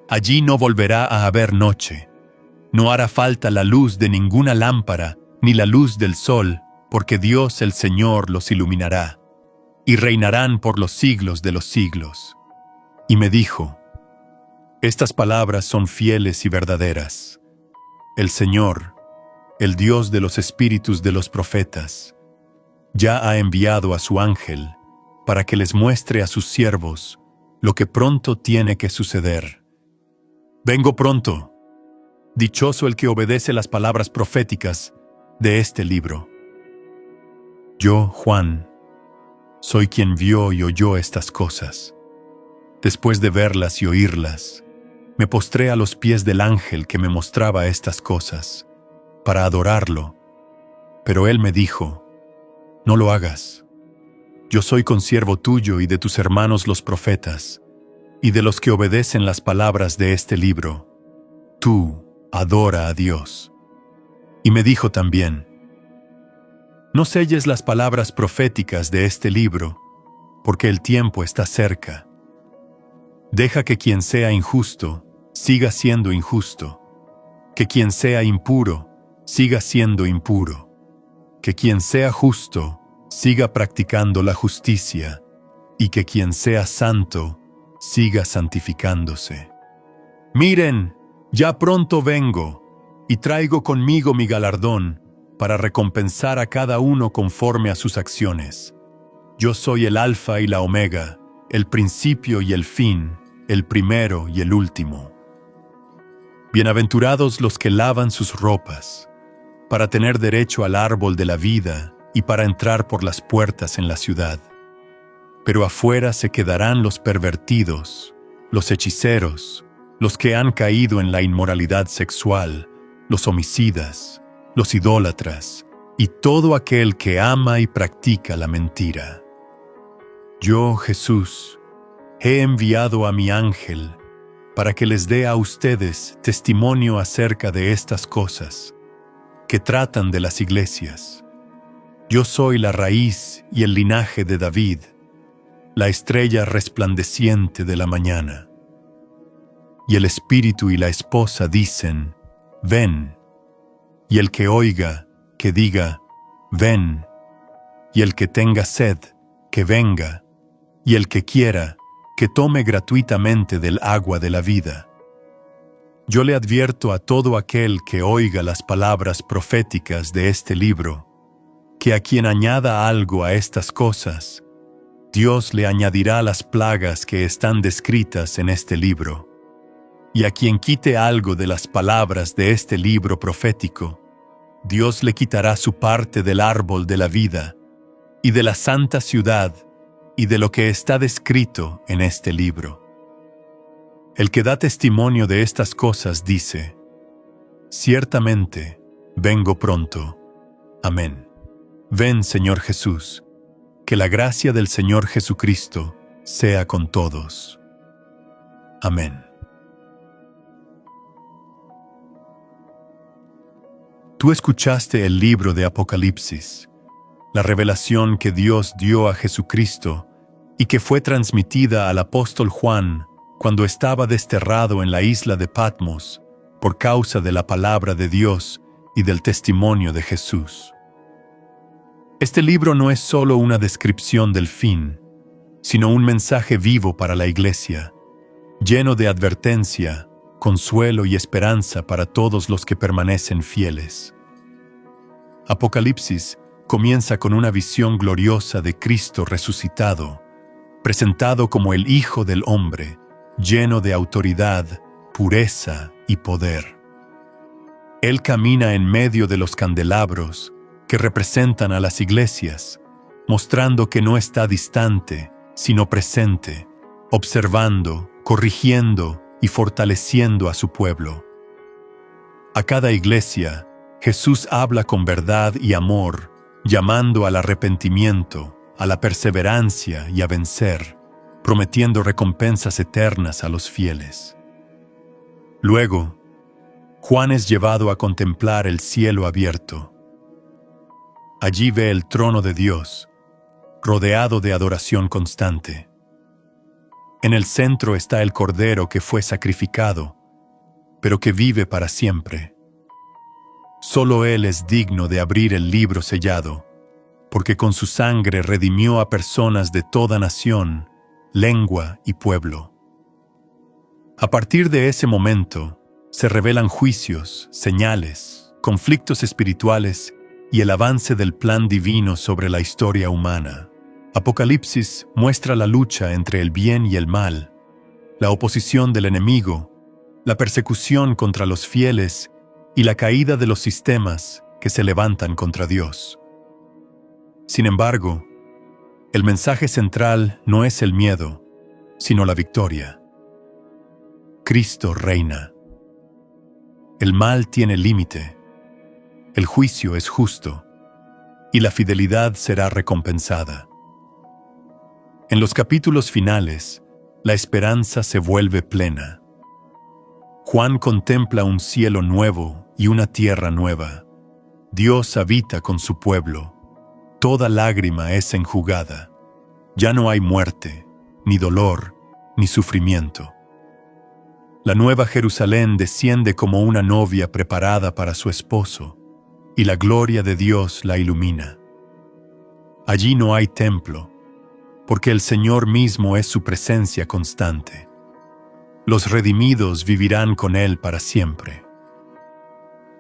[SPEAKER 1] Allí no volverá a haber noche. No hará falta la luz de ninguna lámpara, ni la luz del sol, porque Dios el Señor los iluminará, y reinarán por los siglos de los siglos. Y me dijo: estas palabras son fieles y verdaderas. El Señor, el Dios de los espíritus de los profetas, ya ha enviado a su ángel, para que les muestre a sus siervos lo que pronto tiene que suceder. Vengo pronto. Dichoso el que obedece las palabras proféticas de este libro. Yo, Juan, soy quien vio y oyó estas cosas. Después de verlas y oírlas, me postré a los pies del ángel que me mostraba estas cosas, para adorarlo. Pero él me dijo: no lo hagas. Yo soy consiervo tuyo y de tus hermanos los profetas, y de los que obedecen las palabras de este libro. Tú adora a Dios. Y me dijo también: no selles las palabras proféticas de este libro, porque el tiempo está cerca. Deja que quien sea injusto siga siendo injusto, que quien sea impuro siga siendo impuro, que quien sea justo siga practicando la justicia, y que quien sea santo siga santificándose. Miren, ya pronto vengo, y traigo conmigo mi galardón, para recompensar a cada uno conforme a sus acciones. Yo soy el Alfa y la Omega, el principio y el fin, el primero y el último. Bienaventurados los que lavan sus ropas, para tener derecho al árbol de la vida y para entrar por las puertas en la ciudad. Pero afuera se quedarán los pervertidos, los hechiceros, los que han caído en la inmoralidad sexual, los homicidas, los idólatras, y todo aquel que ama y practica la mentira. Yo, Jesús, he enviado a mi ángel para que les dé a ustedes testimonio acerca de estas cosas, que tratan de las iglesias. Yo soy la raíz y el linaje de David, la estrella resplandeciente de la mañana. Y el espíritu y la esposa dicen: ven. Y el que oiga, que diga: ven. Y el que tenga sed, que venga. Y el que quiera, que tome gratuitamente del agua de la vida. Yo le advierto a todo aquel que oiga las palabras proféticas de este libro, que a quien añada algo a estas cosas, Dios le añadirá las plagas que están descritas en este libro. Y a quien quite algo de las palabras de este libro profético, Dios le quitará su parte del árbol de la vida, y de la santa ciudad, y de lo que está descrito en este libro. El que da testimonio de estas cosas dice: ciertamente, vengo pronto. Amén. Ven, Señor Jesús, que la gracia del Señor Jesucristo sea con todos. Amén. Tú escuchaste el libro de Apocalipsis, la revelación que Dios dio a Jesucristo y que fue transmitida al apóstol Juan cuando estaba desterrado en la isla de Patmos por causa de la palabra de Dios y del testimonio de Jesús. Este libro no es solo una descripción del fin, sino un mensaje vivo para la iglesia, lleno de advertencia, consuelo y esperanza para todos los que permanecen fieles. Apocalipsis comienza con una visión gloriosa de Cristo resucitado, presentado como el Hijo del Hombre, lleno de autoridad, pureza y poder. Él camina en medio de los candelabros que representan a las iglesias, mostrando que no está distante, sino presente, observando, corrigiendo y fortaleciendo a su pueblo. A cada iglesia, Jesús habla con verdad y amor, llamando al arrepentimiento, a la perseverancia y a vencer, prometiendo recompensas eternas a los fieles. Luego, Juan es llevado a contemplar el cielo abierto. Allí ve el trono de Dios, rodeado de adoración constante. En el centro está el Cordero que fue sacrificado, pero que vive para siempre. Solo Él es digno de abrir el libro sellado, porque con su sangre redimió a personas de toda nación, lengua y pueblo. A partir de ese momento, se revelan juicios, señales, conflictos espirituales y el avance del plan divino sobre la historia humana. Apocalipsis muestra la lucha entre el bien y el mal, la oposición del enemigo, la persecución contra los fieles y la caída de los sistemas que se levantan contra Dios. Sin embargo, el mensaje central no es el miedo, sino la victoria. Cristo reina. El mal tiene límite, el juicio es justo, y la fidelidad será recompensada. En los capítulos finales, la esperanza se vuelve plena. Juan contempla un cielo nuevo y una tierra nueva. Dios habita con su pueblo. Toda lágrima es enjugada. Ya no hay muerte, ni dolor, ni sufrimiento. La nueva Jerusalén desciende como una novia preparada para su esposo, y la gloria de Dios la ilumina. Allí no hay templo, porque el Señor mismo es su presencia constante. Los redimidos vivirán con Él para siempre.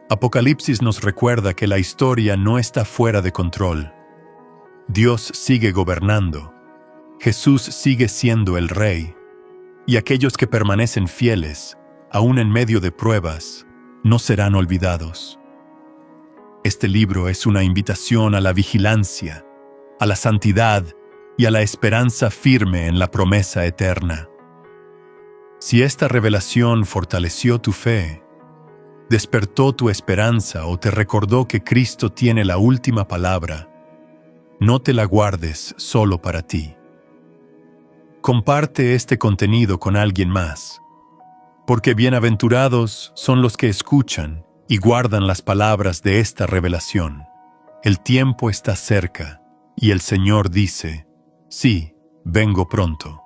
[SPEAKER 1] Apocalipsis nos recuerda que la historia no está fuera de control. Dios sigue gobernando, Jesús sigue siendo el Rey, y aquellos que permanecen fieles, aún en medio de pruebas, no serán olvidados. Este libro es una invitación a la vigilancia, a la santidad y a la esperanza firme en la promesa eterna. Si esta revelación fortaleció tu fe, despertó tu esperanza o te recordó que Cristo tiene la última palabra, no te la guardes solo para ti. Comparte este contenido con alguien más, porque bienaventurados son los que escuchan y guardan las palabras de esta revelación. El tiempo está cerca, y el Señor dice: sí, vengo pronto.